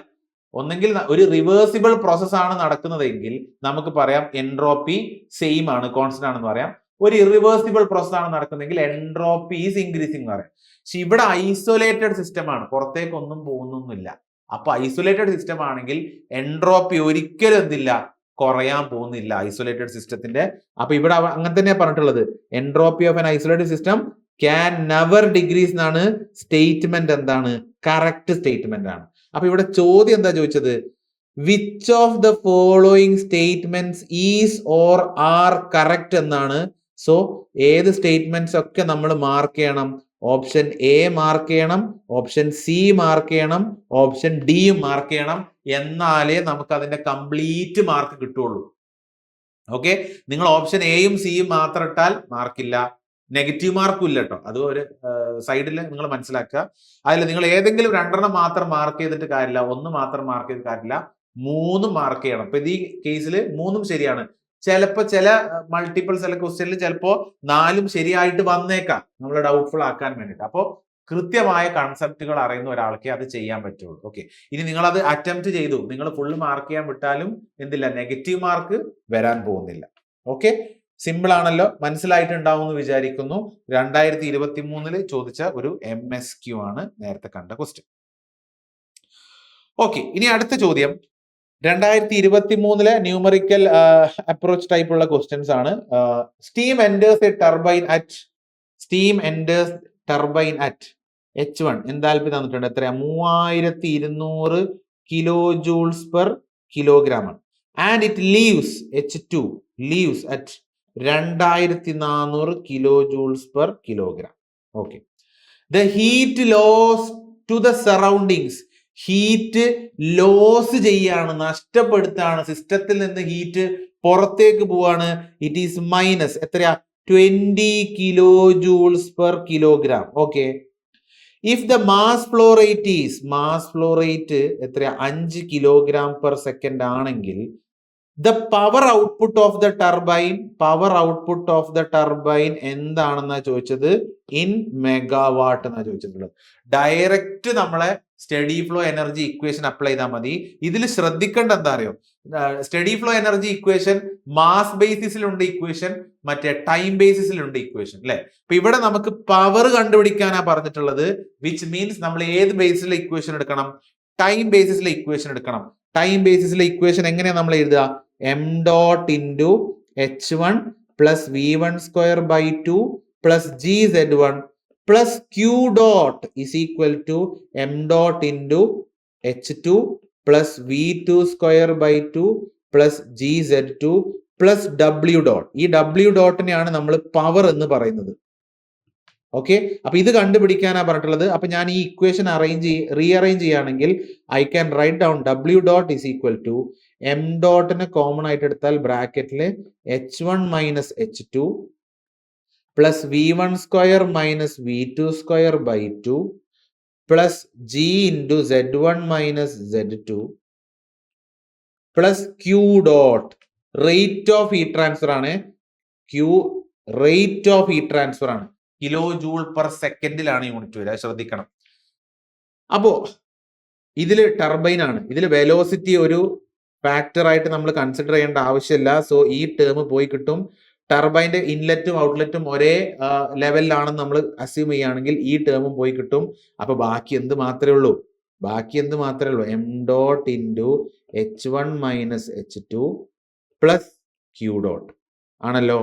ഒന്നെങ്കിൽ ഒരു റിവേഴ്സിബിൾ പ്രോസസ് ആണ് നടക്കുന്നതെങ്കിൽ നമുക്ക് പറയാം എൻട്രോപ്പി സെയിം ആണ്, കോൺസ്റ്റന്റ് ആണെന്ന് പറയാം. ഒരു ഇറിവേഴ്സിബിൾ പ്രോസസ് ആണ് നടക്കുന്നതെങ്കിൽ എൻട്രോപ്പി ഈസ് ഇൻക്രീസിംഗ് എന്ന് പറയാം. പക്ഷെ ഇവിടെ ഐസൊലേറ്റഡ് സിസ്റ്റം ആണ്, പുറത്തേക്ക് ഒന്നും പോകുന്നൊന്നുമില്ല. അപ്പൊ ഐസൊലേറ്റഡ് സിസ്റ്റം ആണെങ്കിൽ എൻട്രോപ്പി ഒരിക്കലും എന്തില്ല, കുറയാൻ പോകുന്നില്ല ഐസൊലേറ്റഡ് സിസ്റ്റത്തിന്റെ. അപ്പൊ ഇവിടെ അങ്ങനെ തന്നെയാണ് പറഞ്ഞിട്ടുള്ളത്, entropy of an isolated system can never degrees എന്നാണ് സ്റ്റേറ്റ്മെന്റ്. എന്താണ് കറക്റ്റ് സ്റ്റേറ്റ്മെന്റ് ആണ്. അപ്പൊ ഇവിടെ ചോദ്യം എന്താ ചോദിച്ചത്, which of the following statements is or are correct എന്നാണ്. സോ ഏത് സ്റ്റേറ്റ്മെന്റ്സ് ഒക്കെ നമ്മൾ മാർക്ക് ചെയ്യണം? ഓപ്ഷൻ എ മാർക്ക് ചെയ്യണം, ഓപ്ഷൻ സി മാർക്ക് ചെയ്യണം, ഓപ്ഷൻ ഡി മാർക്ക് ചെയ്യണം. എന്നാലേ നമുക്ക് അതിന്റെ കംപ്ലീറ്റ് മാർക്ക് കിട്ടുള്ളൂ. ഓക്കെ, നിങ്ങൾ ഓപ്ഷൻ എയും സിയും മാത്രം ഇട്ടാൽ മാർക്കില്ല, നെഗറ്റീവ് മാർക്കും ഇല്ല കേട്ടോ. അത് ഒരു സൈഡിൽ നിങ്ങൾ മനസ്സിലാക്കുക. അതിൽ നിങ്ങൾ ഏതെങ്കിലും 2 മാത്രം മാർക്ക് ചെയ്തിട്ട് കാര്യമില്ല, 1 മാത്രം മാർക്ക് ചെയ്തിട്ട് കാര്യമില്ല, 3 മാർക്ക് ചെയ്യണം. അപ്പൊ ഈ കേസിൽ 3 ശരിയാണ്. ചിലപ്പോൾ ചില മൾട്ടിപ്പിൾ ചില ക്വസ്റ്റ്യനിൽ ചിലപ്പോ 4 ശരിയായിട്ട് വന്നേക്കാം, നമ്മൾ ഡൗട്ട്ഫുൾ ആക്കാൻ വേണ്ടിയിട്ട്. അപ്പോൾ കൃത്യമായ കൺസെപ്റ്റുകൾ അറിയുന്ന ഒരാൾക്ക് അത് ചെയ്യാൻ പറ്റുള്ളൂ. ഓക്കെ, ഇനി നിങ്ങൾ അത് അറ്റംപ്റ്റ് ചെയ്തു, നിങ്ങൾ ഫുള്ള് മാർക്ക് ചെയ്യാൻ വിട്ടാലും എന്തില്ല, നെഗറ്റീവ് മാർക്ക് വരാൻ പോകുന്നില്ല. ഓക്കെ, സിമ്പിൾ ആണല്ലോ, മനസ്സിലായിട്ടുണ്ടാവും എന്ന് വിചാരിക്കുന്നു. 2023 ചോദിച്ച ഒരു MSQ ആണ് നേരത്തെ കണ്ട ക്വസ്റ്റ്യൻ. ഓക്കെ, ഇനി അടുത്ത ചോദ്യം 2023 ന്യൂമറിക്കൽ അപ്രോച്ച് ടൈപ്പ് ഉള്ള ക്വസ്റ്റ്യൻസ് ആണ്. Steam enters a turbine at H1 enthalpy തന്നിട്ടുണ്ട്, എത്രയാ, 3200 കിലോ ജൂൾസ് പെർ കിലോഗ്രാം ആണ്. And it leaves H2 leaves at 2400 kilo joules per kilogram. Okay, the heat loss to the surroundings. Heat loss ചെയ്യാണ്, നഷ്ടപ്പെടുത്താണ്, സിസ്റ്റത്തിൽ നിന്ന് heat പുറത്തേക്ക് പോവാണ്. It is minus എത്രയാ, 20 kilo joules per kilogram. Okay, if the mass flow rate എത്രയാ, 5 kilogram per second ആണെങ്കിൽ the power output of the turbine എന്താണെന്നാ ചോദിച്ചത്, ഇൻ മെഗാവാട്ട് എന്നാ ചോദിച്ചിട്ടുള്ളത്. ഡയറക്റ്റ് നമ്മളെ steady flow energy equation apply ചെയ്താൽ മതി. ഇതിൽ ശ്രദ്ധിക്കേണ്ട എന്താ അറിയോ, steady flow energy equation mass ബേസിസിലുണ്ട് ഇക്വേഷൻ, മറ്റേ ടൈം ബേസിസിലുണ്ട് ഇക്വേഷൻ അല്ലെ. അപ്പൊ ഇവിടെ നമുക്ക് പവർ കണ്ടുപിടിക്കാനാ പറഞ്ഞിട്ടുള്ളത്, വിച്ച് മീൻസ് നമ്മൾ ഏത് ബേസിസിലെ ഇക്വേഷൻ എടുക്കണം, ടൈം ബേസിസിലെ ഇക്വേഷൻ എടുക്കണം. ടൈം ബേസിസിലെ ഇക്വേഷൻ എങ്ങനെയാ നമ്മൾ എഴുതുക, m dot into h1 plus v1 square by 2 plus gz1 plus q dot is equal to m dot into h2 plus v2 square by 2 plus gz2 plus w dot. ഈ w ഡോട്ടിനെയാണ് നമ്മൾ power എന്ന് പറയുന്നത്. Okay, അപ്പൊ ഇത് കണ്ടുപിടിക്കാനാണ് പറഞ്ഞിട്ടുള്ളത്. അപ്പൊ ഞാൻ ഈ ഇക്വേഷൻ റീഅറേഞ്ച് ചെയ്യുകയാണെങ്കിൽ I can write down w dot is equal to m ഡോട്ടിനെ കോമൺ ആയിട്ട് എടുത്താൽ ബ്രാക്കറ്റില് h1 minus h2 plus v1 square minus v2 square by 2 plus g into z1 minus z2 plus q dot rate of heat transfer ആണ്. q rate of heat transfer ആണ്, kilo joule per സെക്കൻഡിലാണ് unit വരിക, ശ്രദ്ധിക്കണം. അപ്പോ ഇതിൽ turbine ആണ്, ഇതിൽ velocity ഒരു ഫാക്ടർ ആയിട്ട് നമ്മൾ കൺസിഡർ ചെയ്യേണ്ട ആവശ്യമില്ല. സോ ഈ ടേം പോയി കിട്ടും. ടർബൈൻ്റെ ഇൻലെറ്റും ഔട്ട്ലെറ്റും ഒരേ ലെവലിലാണെന്ന് നമ്മൾ അസ്യൂം ചെയ്യുകയാണെങ്കിൽ ഈ ടേമും പോയി കിട്ടും. അപ്പൊ ബാക്കി എന്ത് മാത്രമേ ഉള്ളൂ, m dot into h1 minus h2 plus q dot ആണല്ലോ.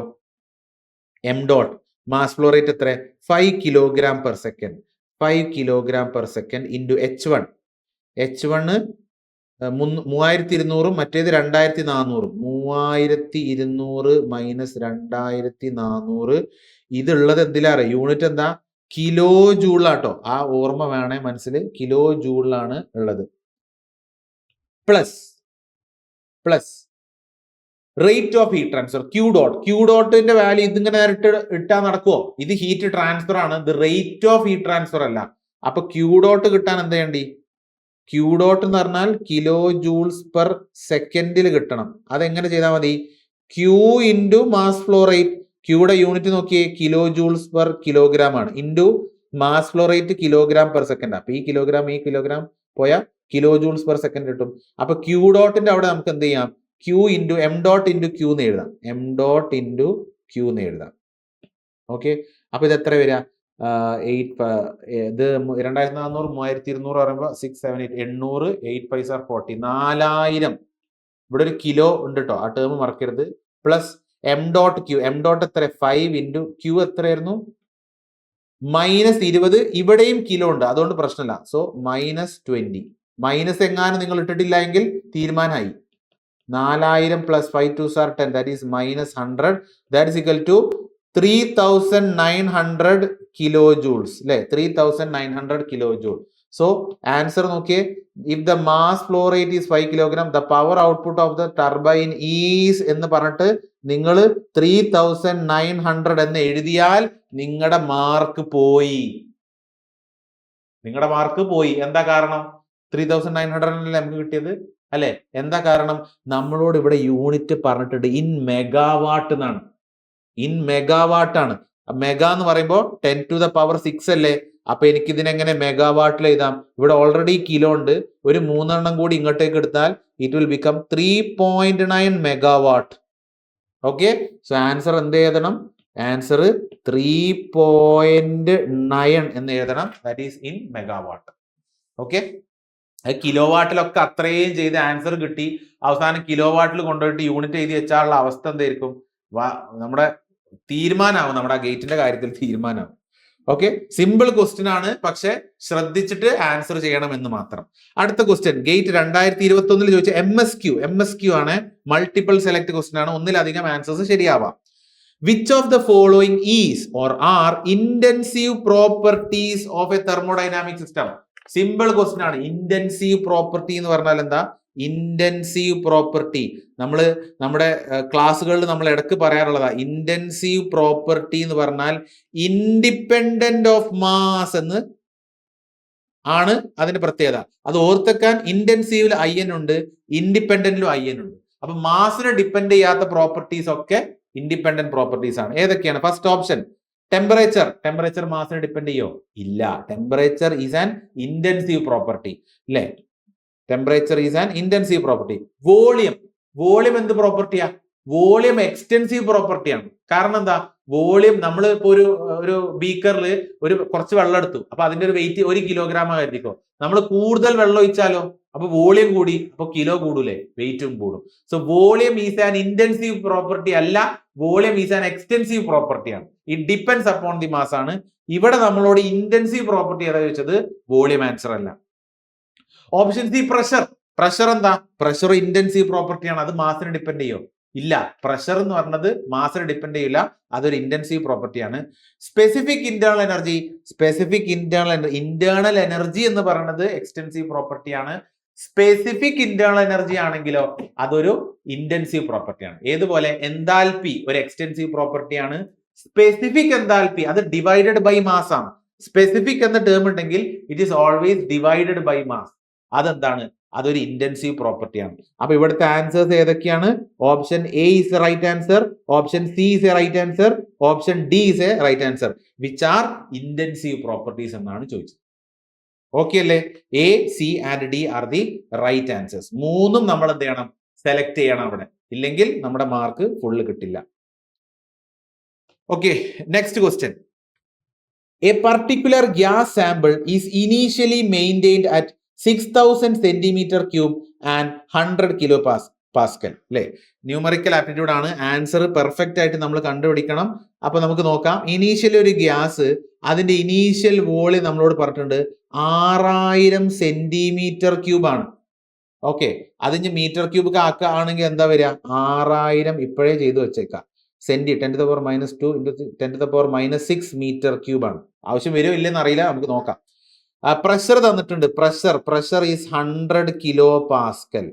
M dot mass flow rate എത്ര 5 kilogram per second 5 kilogram per second into H1 H1 3200 മറ്റേത് 2400 3200 മൈനസ് 2400 ഇതുള്ളത് എന്തിലാണ് യൂണിറ്റ് എന്താ കിലോ ജൂളാട്ടോ ആ ഓർമ്മ വേണേ മനസ്സിൽ കിലോ ജൂളിലാണ് ഉള്ളത് plus rate of heat transfer Q ഡോട്ടിന്റെ വാല്യൂ ഇതിങ്ങനെ നേരിട്ട് ഇട്ടാൽ നടക്കുമോ ഇത് ഹീറ്റ് ട്രാൻസ്ഫർ ആണ് ഇത് റേറ്റ് ഓഫ് ഹീറ്റ് ട്രാൻസ്ഫർ അല്ല അപ്പൊ ക്യൂ ഡോട്ട് കിട്ടാൻ എന്താ വേണ്ടി ക്യൂ ഡോട്ട് എന്ന് പറഞ്ഞാൽ കിലോ ജൂൾസ് പെർ സെക്കൻഡിൽ കിട്ടണം അതെങ്ങനെ ചെയ്താൽ മതി Q into mass flow rate ക്യൂയുടെ യൂണിറ്റ് നോക്കിയേ കിലോ ജൂൾസ് പെർ കിലോഗ്രാം ആണ് into mass flow rate kilogram per second അപ്പൊ ഈ കിലോഗ്രാം പോയാൽ കിലോ ജൂൾസ് പെർ സെക്കൻഡ് കിട്ടും അപ്പൊ ക്യൂ ഡോട്ടിന്റെ അവിടെ നമുക്ക് എന്ത് ചെയ്യാം Q into m dot into Q എന്ന് എഴുതാം എം ഡോട്ട് ഇൻറ്റു ക്യൂ എന്ന് എഴുതാം ഓക്കെ അപ്പൊ ഇത് എത്ര വരിക 2400 3200 പറയുമ്പോൾ 6 7 8 800 8 5 40 4000 ഇവിടെ ഒരു കിലോ ഉണ്ട് കേട്ടോ ആ ടേം മറക്കരുത് പ്ലസ് എം ഡോട്ട് എത്ര 5 ഇൻറ്റു ക്യൂ എത്രയായിരുന്നു -20 ഇവിടെയും കിലോ ഉണ്ട് അതുകൊണ്ട് പ്രശ്നമില്ല സോ -20 മൈനസ് എങ്ങാനും നിങ്ങൾ ഇട്ടിട്ടില്ല എങ്കിൽ തീരുമാനമായി 4000 plus 5 2s are 10 that is -100 that is equal to 3900 kilojoules അല്ലേ 3900 kilojoule so answer നോക്കിയേ if the mass flow rate is 5 kilogram the power output of the turbine is എന്ന് പറഞ്ഞിട്ട് നിങ്ങൾ 3900 എന്ന് എഴുതിയാൽ നിങ്ങളുടെ മാർക്ക് പോയി എന്താ കാരണം 3900 അല്ലേ നമുക്ക് കിട്ടിയത് അല്ലെ എന്താ കാരണം നമ്മളോട് ഇവിടെ യൂണിറ്റ് പറഞ്ഞിട്ടുണ്ട് ഇൻ മെഗാവാട്ട് എന്നാണ് ഇൻ മെഗാവാട്ട് ആണ് മെഗാ എന്ന് പറയുമ്പോൾ 10 to the power 6 അല്ലേ അപ്പൊ എനിക്ക് ഇതിനെങ്ങനെ മെഗാവാട്ടിൽ എഴുതാം ഇവിടെ ഓൾറെഡി കിലോ ഉണ്ട് ഒരു 3 എണ്ണം കൂടി ഇങ്ങോട്ടേക്ക് എടുത്താൽ it will become 3.9 megawatt okay so answer എന്ത് എഴുതണം ആൻസർ 3.9 എന്ന് എഴുതണം that is in megawatt okay kilo വാട്ടിലൊക്കെ അത്രയും ചെയ്ത് ആൻസർ കിട്ടി അവസാനം കിലോ വാട്ടിൽ കൊണ്ടുപോയിട്ട് യൂണിറ്റ് എഴുതി വെച്ചാലുള്ള അവസ്ഥ എന്തായിരിക്കും നമ്മുടെ തീരുമാനമാവും നമ്മുടെ ഗേറ്റിന്റെ കാര്യത്തിൽ തീരുമാനമാവും ഓക്കെ സിമ്പിൾ ക്വസ്റ്റ്യൻ ആണ് പക്ഷെ ശ്രദ്ധിച്ചിട്ട് ആൻസർ ചെയ്യണം എന്ന് മാത്രം അടുത്ത ക്വസ്റ്റ്യൻ ഗേറ്റ് 2021 ചോദിച്ച എം എസ് ക്യൂ ആണ് മൾട്ടിപ്പിൾ സെലക്ട് ക്വസ്റ്റ്യൻ ആണ് ഒന്നിലധികം ആൻസേഴ്സ് ശരിയാവാം which of the following is or are intensive properties of a thermodynamic system simple question ആണ് ഇന്റൻസീവ് പ്രോപ്പർട്ടി എന്ന് പറഞ്ഞാൽ എന്താ ഇന്റൻസീവ് പ്രോപ്പർട്ടി നമ്മുടെ ക്ലാസ്സുകളിൽ നമ്മൾ ഇടയ്ക്ക് പറയാറുള്ളതാ ഇന്റൻസീവ് പ്രോപ്പർട്ടി എന്ന് പറഞ്ഞാൽ ഇൻഡിപെൻഡന്റ് ഓഫ് മാസ് എന്ന് ആണ് അതിന്റെ പ്രത്യേകത അത് ഓർത്തെക്കാൻ ഇന്റൻസീവിൽ IN ഉണ്ട് ഇൻഡിപെൻഡന്റിലും IN ഉണ്ട് അപ്പൊ മാസിനെ ഡിപ്പെൻഡ് ചെയ്യാത്ത പ്രോപ്പർട്ടീസ് ഒക്കെ ഇൻഡിപെൻഡന്റ് പ്രോപ്പർട്ടീസ് ആണ് ഏതൊക്കെയാണ് ഫസ്റ്റ് ഓപ്ഷൻ ടെമ്പറേച്ചർ മാസിനെ ഡിപ്പെൻഡ് ചെയ്യോ ഇല്ല temperature is an intensive property അല്ലേ temperature is an intensive property volume എന്ത് പ്രോപ്പർട്ടിയാ വോളിയം എക്സ്റ്റെൻസീവ് പ്രോപ്പർട്ടിയാണ് കാരണം എന്താ വോളിയം നമ്മൾ ഇപ്പൊ ഒരു ബീക്കറിൽ കുറച്ച് വെള്ളം എടുത്തു അപ്പൊ അതിന്റെ ഒരു വെയിറ്റ് 1 കിലോഗ്രാം ആയിരിക്കോ നമ്മൾ കൂടുതൽ വെള്ളം ഒഴിച്ചാലോ അപ്പൊ വോളിയം കൂടി അപ്പൊ കിലോ കൂടൂലേ വെയിറ്റും കൂടും so volume is an intensive property അല്ല വോളിയം ഈസ് ആൻ എക്സ്റ്റെൻസീവ് പ്രോപ്പർട്ടിയാണ് it depends upon the mass ആണ് ഇവിടെ നമ്മളോട് ഇന്റൻസീവ് പ്രോപ്പർട്ടി ഏതാ ചോദിച്ചത് വോളിയം ആൻസർ അല്ല ഓപ്ഷൻ സി പ്രഷർ എന്താ പ്രഷർ ഇന്റൻസീവ് പ്രോപ്പർട്ടിയാണ് അത് മാസിനെ ഡിപ്പെൻഡ് ചെയ്യോ ഇല്ല പ്രഷർ എന്ന് പറഞ്ഞത് മാസിനെ ഡിപ്പെൻഡ് ചെയ്യില്ല അതൊരു ഇന്റൻസീവ് പ്രോപ്പർട്ടിയാണ് സ്പെസിഫിക് ഇന്റേണൽ എനർജി എന്ന് പറയുന്നത് എക്സ്റ്റൻസീവ് പ്രോപ്പർട്ടിയാണ് സ്പെസിഫിക് ഇന്റേണൽ എനർജി ആണെങ്കിലോ അതൊരു ഇന്റൻസീവ് പ്രോപ്പർട്ടിയാണ് ഏതുപോലെ എൻതാൽപി ഒരു എക്സ്റ്റൻസീവ് പ്രോപ്പർട്ടിയാണ് സ്പെസിഫിക് എൻതാൽപി അത് ഡിവൈഡഡ് ബൈ മാസ് ആണ് സ്പെസിഫിക് എന്ന ടേം ഉണ്ടെങ്കിൽ it is always divided by mass അതെന്താണ് അതൊരു ഇന്റൻസീവ് പ്രോപ്പർട്ടിയാണ് അപ്പൊ ഇവിടുത്തെ ആൻസേഴ്സ് ഏതൊക്കെയാണ് option A is a right answer option C is a right answer option D is a right answer which are intensive properties എന്നാണ് ചോദിച്ചത് okay അല്ലേ A C and D are the right answers മൂന്നും നമ്മൾ എന്ത് ചെയ്യണം select ചെയ്യണം അവിടെ ഇല്ലെങ്കിൽ നമ്മുടെ മാർക്ക് ഫുള്ള് കിട്ടില്ല okay next question A particular gas sample is initially maintained at 6000 centimeter cube and 100 kilopascal. Pascal അല്ലെ. ന്യൂമറിക്കൽ ആപ്റ്റിറ്റ്യൂഡ് ആണ്. ആൻസർ പെർഫെക്റ്റ് ആയിട്ട് നമ്മൾ കണ്ടുപിടിക്കണം. അപ്പൊ നമുക്ക് നോക്കാം. ഇനീഷ്യലി ഒരു ഗ്യാസ് അതിന്റെ ഇനീഷ്യൽ വോളിയം നമ്മളോട് പറഞ്ഞിട്ടുണ്ട് 6000 സെന്റിമീറ്റർ ക്യൂബ് ആണ്. ഓക്കെ, അതിന് മീറ്റർ ക്യൂബ് ആക്കുകയാണെങ്കിൽ എന്താ വരിക? 6000 ഇപ്പോഴേ ചെയ്തു വെച്ചേക്കാം. സെന്റി 10⁻², × 10⁻6 മീറ്റർ ക്യൂബ് ആണ്. ആവശ്യം വരുമോ ഇല്ലെന്ന് അറിയില്ല, നമുക്ക് നോക്കാം. പ്രഷർ തന്നിട്ടുണ്ട്. Pressure is 100 kilo Pascal.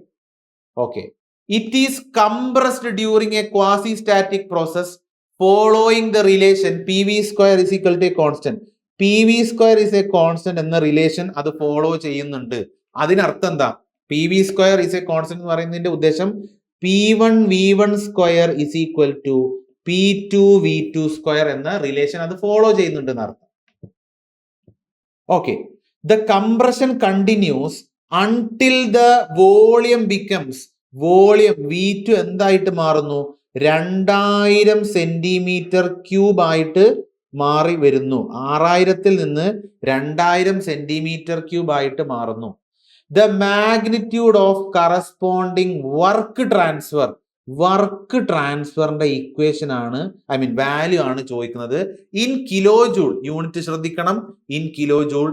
Okay, it is compressed during A quasi static process following the relation PV² = a constant. PV² is a constant എന്ന റിലേഷൻ അത് ഫോളോ ചെയ്യുന്നുണ്ട്. അതിനർത്ഥം എന്താ? PV² is a constant എന്ന് പറയുന്നതിന്റെ ഉദ്ദേശം P1V1² = P2V2² എന്ന relation അത് ഫോളോ ചെയ്യുന്നുണ്ട് എന്നർത്ഥം. Okay, the compression continuous until the volume becomes, volume V2 എന്തായിട്ട് മാറുന്നു? 2000 സെന്റിമീറ്റർ ക്യൂബ് ആയിട്ട് മാറി വരുന്നു. 6000-ൽ നിന്ന് 2000 സെന്റിമീറ്റർ ക്യൂബ് ആയിട്ട് മാറുന്നു. The magnitude of corresponding work ട്രാൻസ്ഫറിന്റെ ഇക്വേഷൻ ആണ്, വാല്യൂ ആണ് ചോദിക്കുന്നത്. ഇൻ കിലോ ജൂൾ, യൂണിറ്റ് ശ്രദ്ധിക്കണം, in kilo joule,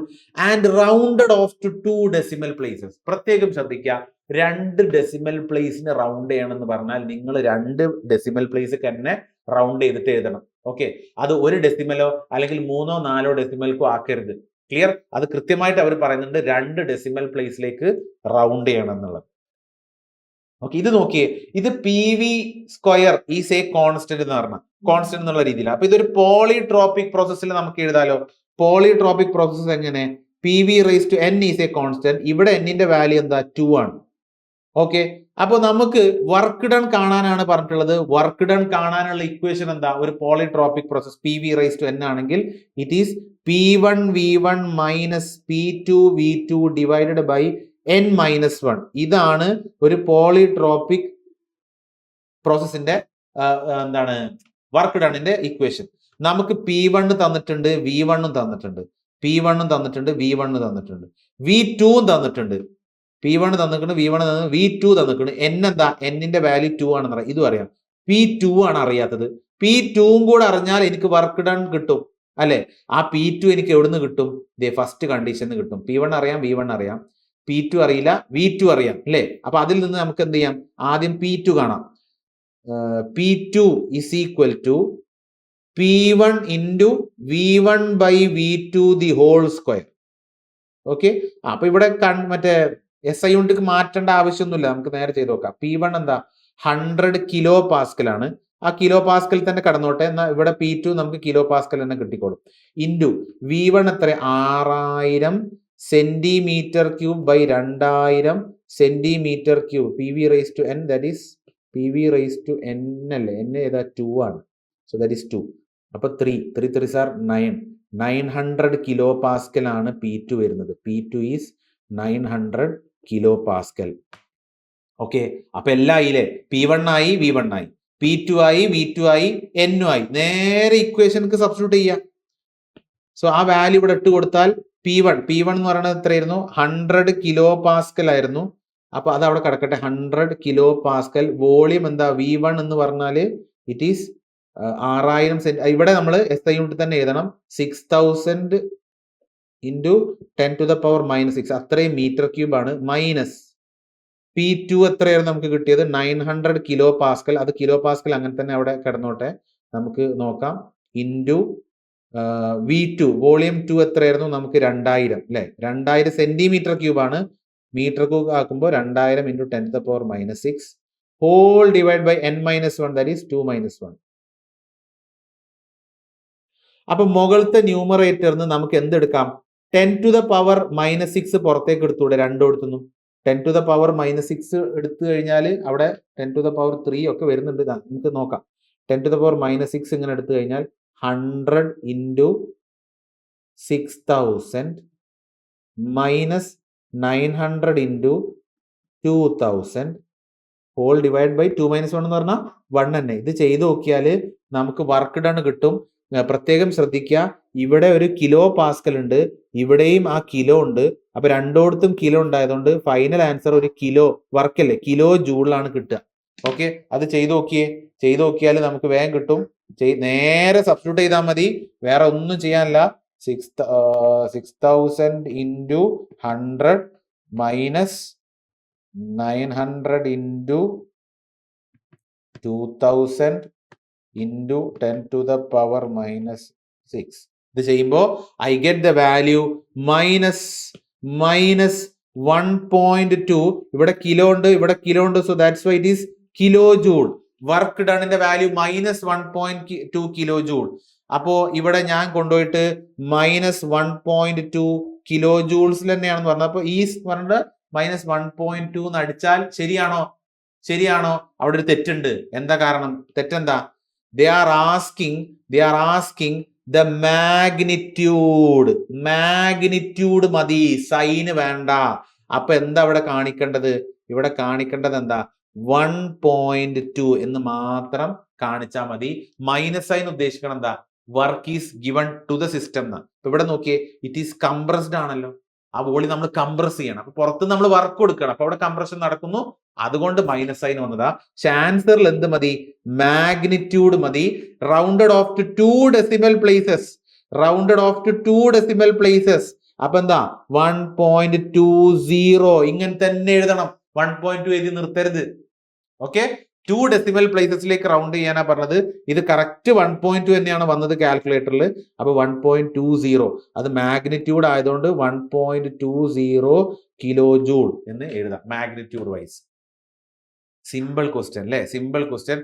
and rounded off to 2 decimal places. പ്രത്യേകം ശ്രദ്ധിക്കുക, 2 ഡെസിമൽ പ്ലേസിന് റൗണ്ട് ചെയ്യണമെന്ന് പറഞ്ഞാൽ നിങ്ങൾ 2 ഡെസിമൽ പ്ലേസ് തന്നെ റൗണ്ട് ചെയ്തിട്ട് എഴുതണം. ഓക്കെ, അത് 1 ഡെസിമലോ അല്ലെങ്കിൽ 3ഓ 4ഓ ഡെസിമൽക്കോ ആക്കരുത്. ക്ലിയർ? അത് കൃത്യമായിട്ട് അവർ പറയുന്നുണ്ട്, 2 ഡെസിമൽ പ്ലേസിലേക്ക് റൗണ്ട് ചെയ്യണം എന്നുള്ളത്. ഓക്കെ, ഇത് നോക്കിയേ, ഇത് PV² ഈസ് എ കോൺസ്റ്റന്റ് എന്ന് പറഞ്ഞ കോൺസ്റ്റന്റ് എന്നുള്ള രീതിയിൽ. അപ്പൊ ഇതൊരു പോളിട്രോപിക് പ്രോസസ്സിൽ നമുക്ക് എഴുതാലോ. പോളിട്രോപിക് പ്രോസസ് എങ്ങനെ? PV⁻n is A constant. ഇവിടെ n-ന്റെ വാല്യൂ എന്താ? 2 ആണ്. ഓക്കെ, അപ്പൊ നമുക്ക് വർക്ക് ഡൺ കാണാനാണ് പറഞ്ഞിട്ടുള്ളത്. വർക്ക് ഡൺ കാണാനുള്ള ഇക്വേഷൻ എന്താ? ഒരു പോളിട്രോപിക് പ്രോസസ് PV⁻n ആണെങ്കിൽ it is P1V1 - P2V2 divided by n-1. ഇതാണ് ഒരു പോളിട്രോപിക് പ്രോസസിന്റെ എന്താണ് വർക്ക് ഡണിന്റെ ഇക്വേഷൻ. നമുക്ക് P1 തന്നിട്ടുണ്ട്, V1 തന്നിട്ടുണ്ട്, P1 തന്നിട്ടുണ്ട്, V1 തന്നിട്ടുണ്ട്, V2 തന്നിട്ടുണ്ട്. P1 തന്നിട്ടുണ്ട്, V1 തന്നിട്ടുണ്ട്, V2 തന്നിട്ടുണ്ട്. n എന്താ? n-ന്റെ വാല്യൂ 2 ആണെന്ന് അറിയാം. ഇതും അറിയാം. P2 ആണ് അറിയാത്തത്. P2 കൂടെ അറിഞ്ഞാൽ എനിക്ക് വർക്ക് ഡൺ കിട്ടും അല്ലെ. ആ P2 എനിക്ക് എവിടുന്ന് കിട്ടും? ഫസ്റ്റ് കണ്ടീഷന് കിട്ടും. P1 അറിയാം, V1 അറിയാം, P2 അറിയില്ല, V2 അറിയാം അല്ലെ. അപ്പൊ അതിൽ നിന്ന് നമുക്ക് എന്ത് ചെയ്യാം? ആദ്യം P2 കാണാം. P2 = P1 × V1/V2 ഓക്കെ, അപ്പൊ ഇവിടെ മറ്റേ SI യൂണിറ്റ് മാറ്റേണ്ട ആവശ്യമൊന്നുമില്ല, നമുക്ക് നേരെ ചെയ്ത് നോക്കാം. P1 എന്താ? 100 കിലോ പാസ്കൽ ആണ്. ആ കിലോ പാസ്കൽ തന്നെ കടന്നോട്ടെ. എന്നാൽ ഇവിടെ P2 നമുക്ക് കിലോ പാസ്കൽ തന്നെ കിട്ടിക്കോളും. ഇൻറ്റു V1 എത്ര? 6000 centimetre cube by 2000 centimetre cube. PV⁻n, that is PV⁻n അല്ലേ? n ഏതാ? 2 ആണ്. So that is 2. അപ്പൊ 3 3 ആർ 900 കിലോ പാസ്കൽ ആണ് P2 വരുന്നത്. P2 is 900 kilo Pascal. Okay, അപ്പൊ എല്ലാം ആയില്ലേ? P1 ആയി, V1 ആയി, P2 ആയി, V2 ആയി, n ആയി. നേരെ ഇക്വേഷൻക്ക് സബ്സ്റ്റിറ്റ്യൂട്ട് ചെയ്യാം. സോ ആ വാല്യൂ ഇവിടെ ഇട്ട് കൊടുത്താൽ P1 എന്ന് പറയുന്നത് എത്രയായിരുന്നു? 100 കിലോ പാസ്കൽ ആയിരുന്നു. അപ്പൊ അത് അവിടെ കിടക്കട്ടെ. 100 കിലോ പാസ്കൽ. വോളിയം എന്താ? V1 എന്ന് പറഞ്ഞാല് ഇറ്റ് ഈസ് 6000. ഇവിടെ നമ്മൾ SI യൂണിറ്റ് തന്നെ എഴുതണം. 6000 × 10⁻⁻6 അത്രയും മീറ്റർ ക്യൂബ് ആണ്. മൈനസ് P2 എത്രയായിരുന്നു നമുക്ക് കിട്ടിയത്? 900 കിലോ പാസ്കൽ. അത് കിലോ പാസ്കൽ അങ്ങനെ തന്നെ അവിടെ കിടന്നോട്ടെ, നമുക്ക് നോക്കാം. ഇൻറ്റു V2 വോളിയം 2 എത്രയായിരുന്നു? നമുക്ക് 2000 അല്ലെ. 2000 സെന്റിമീറ്റർ ക്യൂബ് ആണ്. മീറ്റർ ക്യൂബ് ആക്കുമ്പോൾ 2000 × 10⁻⁻6 whole divide by n-1, that is 2 - 1. അപ്പൊ മുകളിലത്തെ ന്യൂമറേറ്ററിന് നമുക്ക് എന്തെടുക്കാം? 10⁻⁻6 പുറത്തേക്ക് എടുത്തൂടെ? 2 എടുത്തുന്നു. 10⁻⁻6 എടുത്തു കഴിഞ്ഞാൽ അവിടെ 10⁻3 ഒക്കെ വരുന്നുണ്ട്. നമുക്ക് നോക്കാം. 10⁻⁻6 ഇങ്ങനെ എടുത്തു കഴിഞ്ഞാൽ 100 × 6000 മൈനസ് 900 × 2000 ഹോൾ ഡിവൈഡ് ബൈ 2 - 1 എന്ന് പറഞ്ഞാൽ 1 തന്നെ. ഇത് ചെയ്ത് നോക്കിയാൽ നമുക്ക് വർക്ക് ഡൺ കിട്ടും. പ്രത്യേകം ശ്രദ്ധിക്കുക, ഇവിടെ ഒരു കിലോ പാസ്കൽ ഉണ്ട്, ഇവിടെയും ആ കിലോ ഉണ്ട്. അപ്പൊ രണ്ടോടത്തും കിലോ ഉണ്ടായതുകൊണ്ട് ഫൈനൽ ആൻസർ ഒരു കിലോ വർക്കല്ലേ, കിലോ ജൂളിലാണ് കിട്ടുക. ഓക്കെ, അത് ചെയ്ത് നോക്കിയാൽ നമുക്ക് വേഗം കിട്ടും. നേരെ സബ്സ്റ്റിറ്റ്യൂട്ട് ചെയ്താൽ മതി, വേറെ ഒന്നും ചെയ്യാനില്ല. 6000 into 100 minus 900 into 2000 into 10 to the power minus 6. ഇത് ചെയ്യുമ്പോൾ I get the value minus 1.2. ഇവിടെ കിലോ ഉണ്ട്, so that's why it is kilo joule. Work ഡണിന്റെ വാല്യൂ മൈനസ് 1.2 കിലോ ജൂൾ. അപ്പോ ഇവിടെ ഞാൻ കൊണ്ടുപോയിട്ട് മൈനസ് 1.2 കിലോ ജൂൾസിൽ തന്നെയാണെന്ന് പറഞ്ഞത്. അപ്പൊ ഈ പറഞ്ഞത് മൈനസ് 1.2 എന്ന് അടിച്ചാൽ ശരിയാണോ? അവിടെ ഒരു തെറ്റുണ്ട്. എന്താ കാരണം? തെറ്റെന്താ? they are asking the magnitude മതി, സൈന് വേണ്ട. അപ്പൊ എന്താ ഇവിടെ കാണിക്കേണ്ടത്? ഇവിടെ കാണിക്കേണ്ടത് എന്താ? 1.2 എന്ന് മാത്രം കാണിച്ചാൽ മതി. മൈനസ് സൈൻ ഉദ്ദേശിക്കണം എന്താ? Work is given to the system എന്ന്. ഇവിടെ നോക്കിയേ, ഇറ്റ് ഈസ് കംപ്രസ്ഡ് ആണല്ലോ, ആ വോളിയം നമ്മൾ കംപ്രസ് ചെയ്യണം. അപ്പൊ പുറത്ത് നമ്മൾ വർക്ക് കൊടുക്കണം, അപ്പൊ അവിടെ കംപ്രഷൻ നടക്കുന്നു, അതുകൊണ്ട് മൈനസ് സൈൻ വന്നതാ. ആൻസറിൽ എന്ത് മതി? മാഗ്നിറ്റ്യൂഡ് മതി. Rounded off to 2 decimal places. അപ്പൊ എന്താ? 1.20. ഇങ്ങനെ തന്നെ എഴുതണം. 1.2 എഴുതി നിർത്തരുത്. ഓക്കെ, 2 decimal പ്ലേസസിലേക്ക് റൗണ്ട് ചെയ്യാനാ പറഞ്ഞത്. ഇത് കറക്റ്റ് 1.2 തന്നെയാണ് വന്നത് കാൽക്കുലേറ്ററിൽ. അപ്പൊ 1.20, അത് മാഗ്നിറ്റ്യൂഡ് ആയതുകൊണ്ട് 1.20 കിലോ ജൂൾ എന്ന് എഴുതാം മാഗ്നിറ്റ്യൂഡ് വൈസ്. സിമ്പിൾ ക്വസ്റ്റ്യൻ അല്ലേ? Simple question,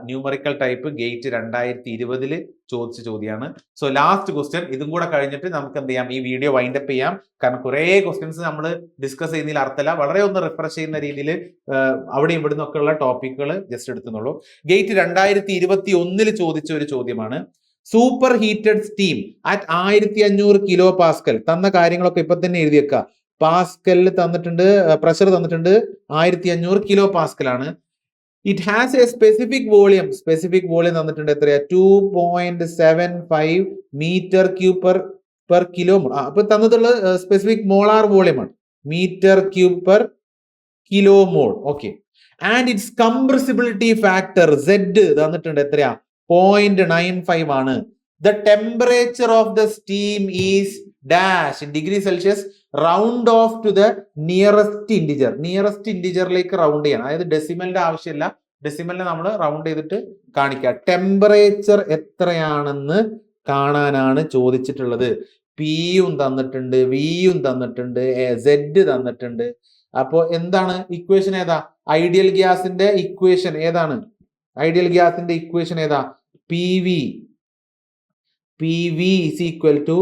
numerical type, gate 2020 ചോദിച്ച ചോദ്യമാണ്. സോ ലാസ്റ്റ് ക്വസ്റ്റ്യൻ, ഇതും കൂടെ കഴിഞ്ഞിട്ട് നമുക്ക് എന്ത് ചെയ്യാം, ഈ വീഡിയോ വൈൻഡപ്പ് ചെയ്യാം. കാരണം കുറെ ക്വസ്റ്റ്യൻസ് നമ്മൾ ഡിസ്കസ് ചെയ്യുന്നതിൽ അർത്ഥമില്ല. വളരെ ഒന്ന് റിഫ്രഷ് ചെയ്യുന്ന രീതിയിൽ അവിടെ ഇവിടുന്ന് ഒക്കെ ഉള്ള ടോപ്പിക്കുകൾ ജസ്റ്റ് എടുത്തുന്നുള്ളൂ. ഗേറ്റ് 2021 ചോദിച്ച ഒരു ചോദ്യമാണ്. Super heated steam at 1500 kilo Pascal. തന്ന കാര്യങ്ങളൊക്കെ ഇപ്പൊ തന്നെ എഴുതി വെക്കുക. പാസ്കലിൽ തന്നിട്ടുണ്ട്, പ്രഷർ തന്നിട്ടുണ്ട് 1500 കിലോ പാസ്കൽ ആണ്. It has a specific volume തന്നിട്ടുണ്ട്. എത്രയാ? 2.75 metre cube per kilo mole. അപ്പൊ തന്നിട്ടുള്ള സ്പെസിഫിക് മോളാർ വോളിയം ആണ്, metre cube per kilo mole. Okay, and its compressibility factor Z തന്നിട്ടുണ്ട്. എത്രയാ? 0.95 ആണ്. The temperature of the steam is dash in degree Celsius. Round off to the nearest ഇൻഡിജറിലേക്ക് round ചെയ്യണം. അതായത് ഡെസിമലിന്റെ ആവശ്യമില്ല, ഡെസിമലിനെ നമ്മൾ റൗണ്ട് ചെയ്തിട്ട് കാണിക്കുക. ടെമ്പറേച്ചർ എത്രയാണെന്ന് കാണാനാണ് ചോദിച്ചിട്ടുള്ളത്. പിയും തന്നിട്ടുണ്ട്, വിയും തന്നിട്ടുണ്ട്, Z തന്നിട്ടുണ്ട്. അപ്പോ എന്താണ് ഇക്വേഷൻ? ഏതാ ഐഡിയൽ ഗ്യാസിന്റെ ഇക്വേഷൻ? ഏതാണ് ഐഡിയൽ ഗ്യാസിന്റെ ഇക്വേഷൻ? ഏതാ? PV is equal to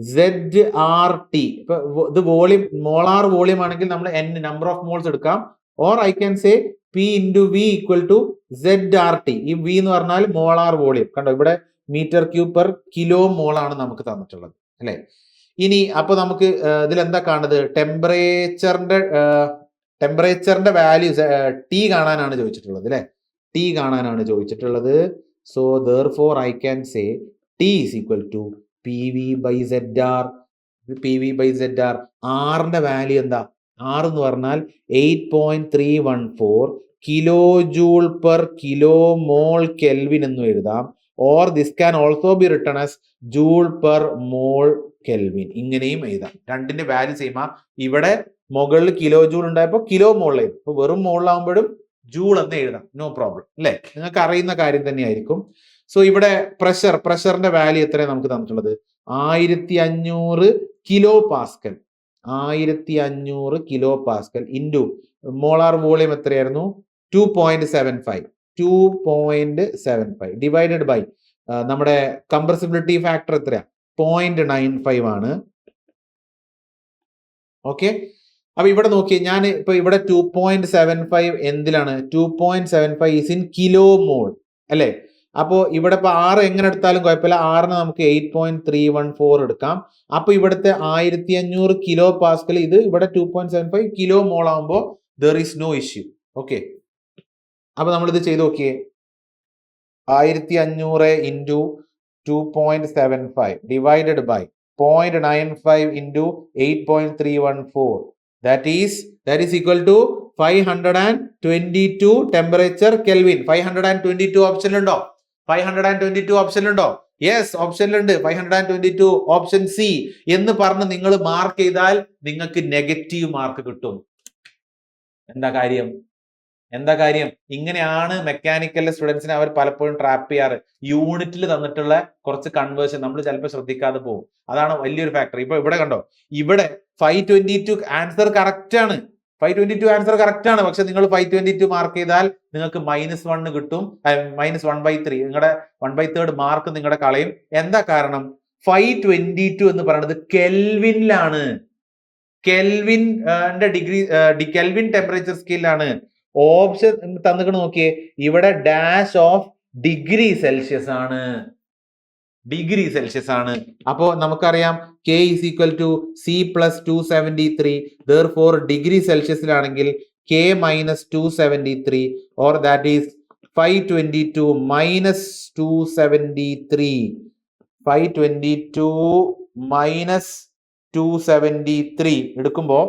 ZRT. ഇപ്പൊ ഇത് വോളിയം, മോളാർ വോളിയം ആണെങ്കിൽ നമ്മൾ N നമ്പർ ഓഫ് മോൾസ് എടുക്കാം. Or I can say P into V equal to ZRT. ഈ V എന്ന് പറഞ്ഞാൽ മോളാർ വോളിയം. കണ്ടോ, ഇവിടെ മീറ്റർ ക്യൂബ് പെർ കിലോ മോൾ ആണ് നമുക്ക് തന്നിട്ടുള്ളത് അല്ലെ? ഇനി അപ്പൊ നമുക്ക് ഇതിൽ എന്താ കാണുന്നത്? ടെമ്പറേച്ചറിന്റെ വാല്യൂ T കാണാനാണ് ചോദിച്ചിട്ടുള്ളത് അല്ലെ? T കാണാനാണ് ചോദിച്ചിട്ടുള്ളത്. So therefore I can say T is equal to PV by ZR. ആറിന്റെ വാല്യൂ എന്താ? R എന്ന് പറഞ്ഞാൽ 8.314 കിലോ ജൂൾ പെർ കിലോ മോൾ കെൽവിൻ എന്ന് എഴുതാം. Or this can also be written as joule per mole kelvin. ഇങ്ങനെയും എഴുതാം. രണ്ടിന്റെ വാല്യൂ സെയിം. ഇവിടെ മുകളിൽ കിലോ ജൂൾ ഉണ്ടായപ്പോൾ കിലോ മോളിലായിരുന്നു. ഇപ്പൊ വെറും മോളിലാവുമ്പോഴും ജൂൾ എന്ന് എഴുതാം, നോ പ്രോബ്ലം അല്ലെ? നിങ്ങൾക്ക് അറിയുന്ന കാര്യം തന്നെയായിരിക്കും. സോ ഇവിടെ പ്രഷറിന്റെ വാല്യൂ എത്രയാണ് നമുക്ക് തന്നിട്ടുള്ളത്? 1500 kilo Pascal. 1500 kilo Pascal into molar volume എത്രയായിരുന്നു? 2.75 ഡിവൈഡഡ് ബൈ നമ്മുടെ കംപ്രസിബിലിറ്റി ഫാക്ടർ എത്രയാ? 0.95 ആണ്. ഓക്കെ, അപ്പൊ ഇവിടെ നോക്കിയേ, ഞാൻ ഇപ്പൊ ഇവിടെ 2.75 എന്തിലാണ്? 2.75 ഈസ് ഇൻ കിലോ മോൾ അല്ലെ? അപ്പോ ഇവിടെ ഇപ്പൊ 6 എങ്ങനെ എടുത്താലും കുഴപ്പമില്ല. 6ന് നമുക്ക് 8.314 എടുക്കാം. അപ്പൊ ഇവിടുത്തെ 1500 കിലോ പാസ്കൽ, ഇത് ഇവിടെ 2.75 കിലോ മോൾ ആകുമ്പോ there is no issue. Okay, അപ്പൊ നമ്മളിത് ചെയ്ത് നോക്കിയേ. 1500 into 2.75 divided by 0.95 into 8.314. That is equal to 522 temperature Kelvin. 522 option ഉണ്ടോ? 522 ഓപ്ഷൻ ഉണ്ടോ? യെസ്, ഓപ്ഷനിലുണ്ട് 522 ഓപ്ഷൻ സി എന്ന് പറഞ്ഞ് നിങ്ങൾ മാർക്ക് ചെയ്താൽ നിങ്ങൾക്ക് നെഗറ്റീവ് മാർക്ക് കിട്ടും. എന്താ കാര്യം? ഇങ്ങനെയാണ് മെക്കാനിക്കലിലെ സ്റ്റുഡൻസിനെ അവർ പലപ്പോഴും ട്രാപ്പ് ചെയ്യാറ്. യൂണിറ്റിൽ തന്നിട്ടുള്ള കുറച്ച് കൺവേർഷൻ നമ്മൾ ചിലപ്പോൾ ശ്രദ്ധിക്കാതെ പോകും. അതാണ് വലിയൊരു ഫാക്ടർ. ഇപ്പൊ ഇവിടെ കണ്ടോ, ഇവിടെ 522 ആൻസർ കറക്റ്റ് ആണ്. 522 ആൻസർ കറക്റ്റ് ആണ്. പക്ഷെ നിങ്ങൾ 522 മാർക്ക് ചെയ്താൽ നിങ്ങൾക്ക് -1 കിട്ടും, -1/3. നിങ്ങളുടെ 1/3 മാർക്ക് നിങ്ങളുടെ കളയും. എന്താ കാരണം? 522 എന്ന് പറയുന്നത് കെൽവിനിലാണ്. കെൽവിൻ ടെമ്പറേച്ചർ സ്കെയിലാണ്. ഓപ്ഷൻ തന്നിട്ട് നോക്കിയേ, ഇവിടെ ഡാഷ് ഓഫ് ഡിഗ്രി സെൽഷ്യസ് ആണ്. അപ്പോ നമുക്കറിയാം K is equal to C plus 273. Therefore degree സെൽഷ്യസിലാണെങ്കിൽ K minus 273, or that is 522 minus 273. 522 minus 273 എടുക്കുമ്പോ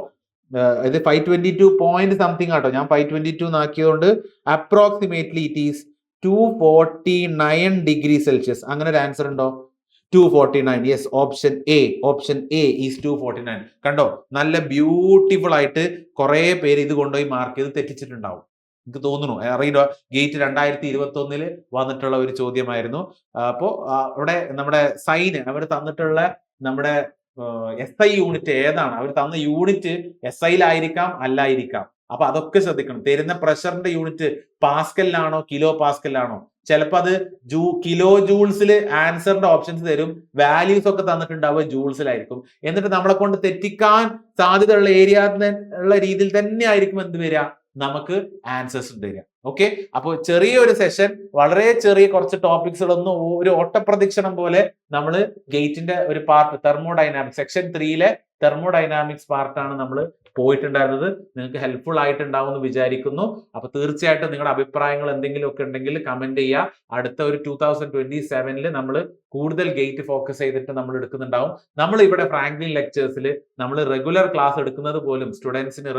ഇത് 522 പോയിന്റ് സംതിങ് ആട്ടോ. ഞാൻ 522 ആക്കിയതുകൊണ്ട് approximately it is 249 degree Celsius. അങ്ങനെ ഒരു ആൻസർ ഉണ്ടോ? 249. Yes, option A is 249. കണ്ടോ, നല്ല ബ്യൂട്ടിഫുൾ ആയിട്ട് കുറെ പേര് ഇത് കൊണ്ടുപോയി മാർക്ക് ചെയ്ത് തെറ്റിച്ചിട്ടുണ്ടാവും. എനിക്ക് തോന്നുന്നു, അറിയില്ല. ഗേറ്റ് 2021 വന്നിട്ടുള്ള ഒരു ചോദ്യമായിരുന്നു. അപ്പോ അവിടെ നമ്മുടെ സൈന് അവർ തന്നിട്ടുള്ള നമ്മുടെ SI യൂണിറ്റ് ഏതാണ്? അവർ തന്ന യൂണിറ്റ് SIയിലായിരിക്കാം, അല്ലായിരിക്കാം. അപ്പൊ അതൊക്കെ ശ്രദ്ധിക്കണം. തരുന്ന പ്രഷറിന്റെ യൂണിറ്റ് പാസ്കലിലാണോ കിലോ പാസ്കലിലാണോ? ചിലപ്പോൾ അത് കിലോ ജൂൾസിൽ ആൻസറിന്റെ ഓപ്ഷൻസ് തരും. വാല്യൂസ് ഒക്കെ തന്നിട്ടുണ്ടാവുക ജൂൾസിലായിരിക്കും. എന്നിട്ട് നമ്മളെ കൊണ്ട് തെറ്റിക്കാൻ സാധ്യതയുള്ള ഏരിയ ഉള്ള രീതിയിൽ തന്നെ ആയിരിക്കും എന്ത് വരിക, നമുക്ക് ആൻസേഴ്സ് തരിക. ഓക്കെ, അപ്പോൾ ചെറിയൊരു സെഷൻ, വളരെ ചെറിയ കുറച്ച് ടോപ്പിക്സുകളൊന്നും ഒരു ഓട്ടപ്രദക്ഷിണം പോലെ നമ്മൾ ഗേറ്റിന്റെ ഒരു പാർട്ട് തെർമോഡൈനാമിക്സ് സെക്ഷൻ 3 തെർമോഡൈനാമിക്സ് പാർട്ടാണ് നമ്മൾ പോയിട്ടുണ്ടായിരുന്നത്. നിങ്ങൾക്ക് ഹെൽപ്ഫുൾ ആയിട്ടുണ്ടാവും എന്ന് വിചാരിക്കുന്നു. അപ്പൊ തീർച്ചയായിട്ടും നിങ്ങളുടെ അഭിപ്രായങ്ങൾ എന്തെങ്കിലും ഒക്കെ ഉണ്ടെങ്കിൽ കമന്റ് ചെയ്യുക. അടുത്ത ഒരു 2027 നമ്മൾ കൂടുതൽ ഗേറ്റ് ഫോക്കസ് ചെയ്തിട്ട് നമ്മൾ എടുക്കുന്നുണ്ടാവും. നമ്മൾ ഇവിടെ ഫ്രാങ്ക്ലിൻ ലെക്ചേഴ്സിൽ നമ്മൾ റെഗുലർ ക്ലാസ് എടുക്കുന്നത് പോലും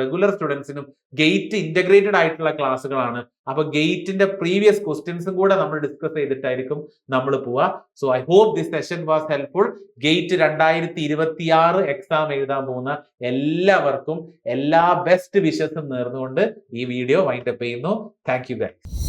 റെഗുലർ സ്റ്റുഡൻസിനും ഗേറ്റ് ഇന്റഗ്രേറ്റഡ് ആയിട്ടുള്ള ക്ലാസ്സുകളാണ്. അപ്പൊ ഗേറ്റിന്റെ പ്രീവിയസ് ക്വസ്റ്റ്യൻസും കൂടെ നമ്മൾ ഡിസ്കസ് ചെയ്തിട്ടായിരിക്കും നമ്മൾ പോവുക. So I hope this session was helpful. GATE 2026 exam എഴുതാൻ പോകുന്ന എല്ലാവർക്കും എല്ലാ ബെസ്റ്റ് വിഷസും നേർന്നുകൊണ്ട് ഈ വീഡിയോ വൈൻഡപ്പ് ചെയ്യുന്നു. Thank you guys.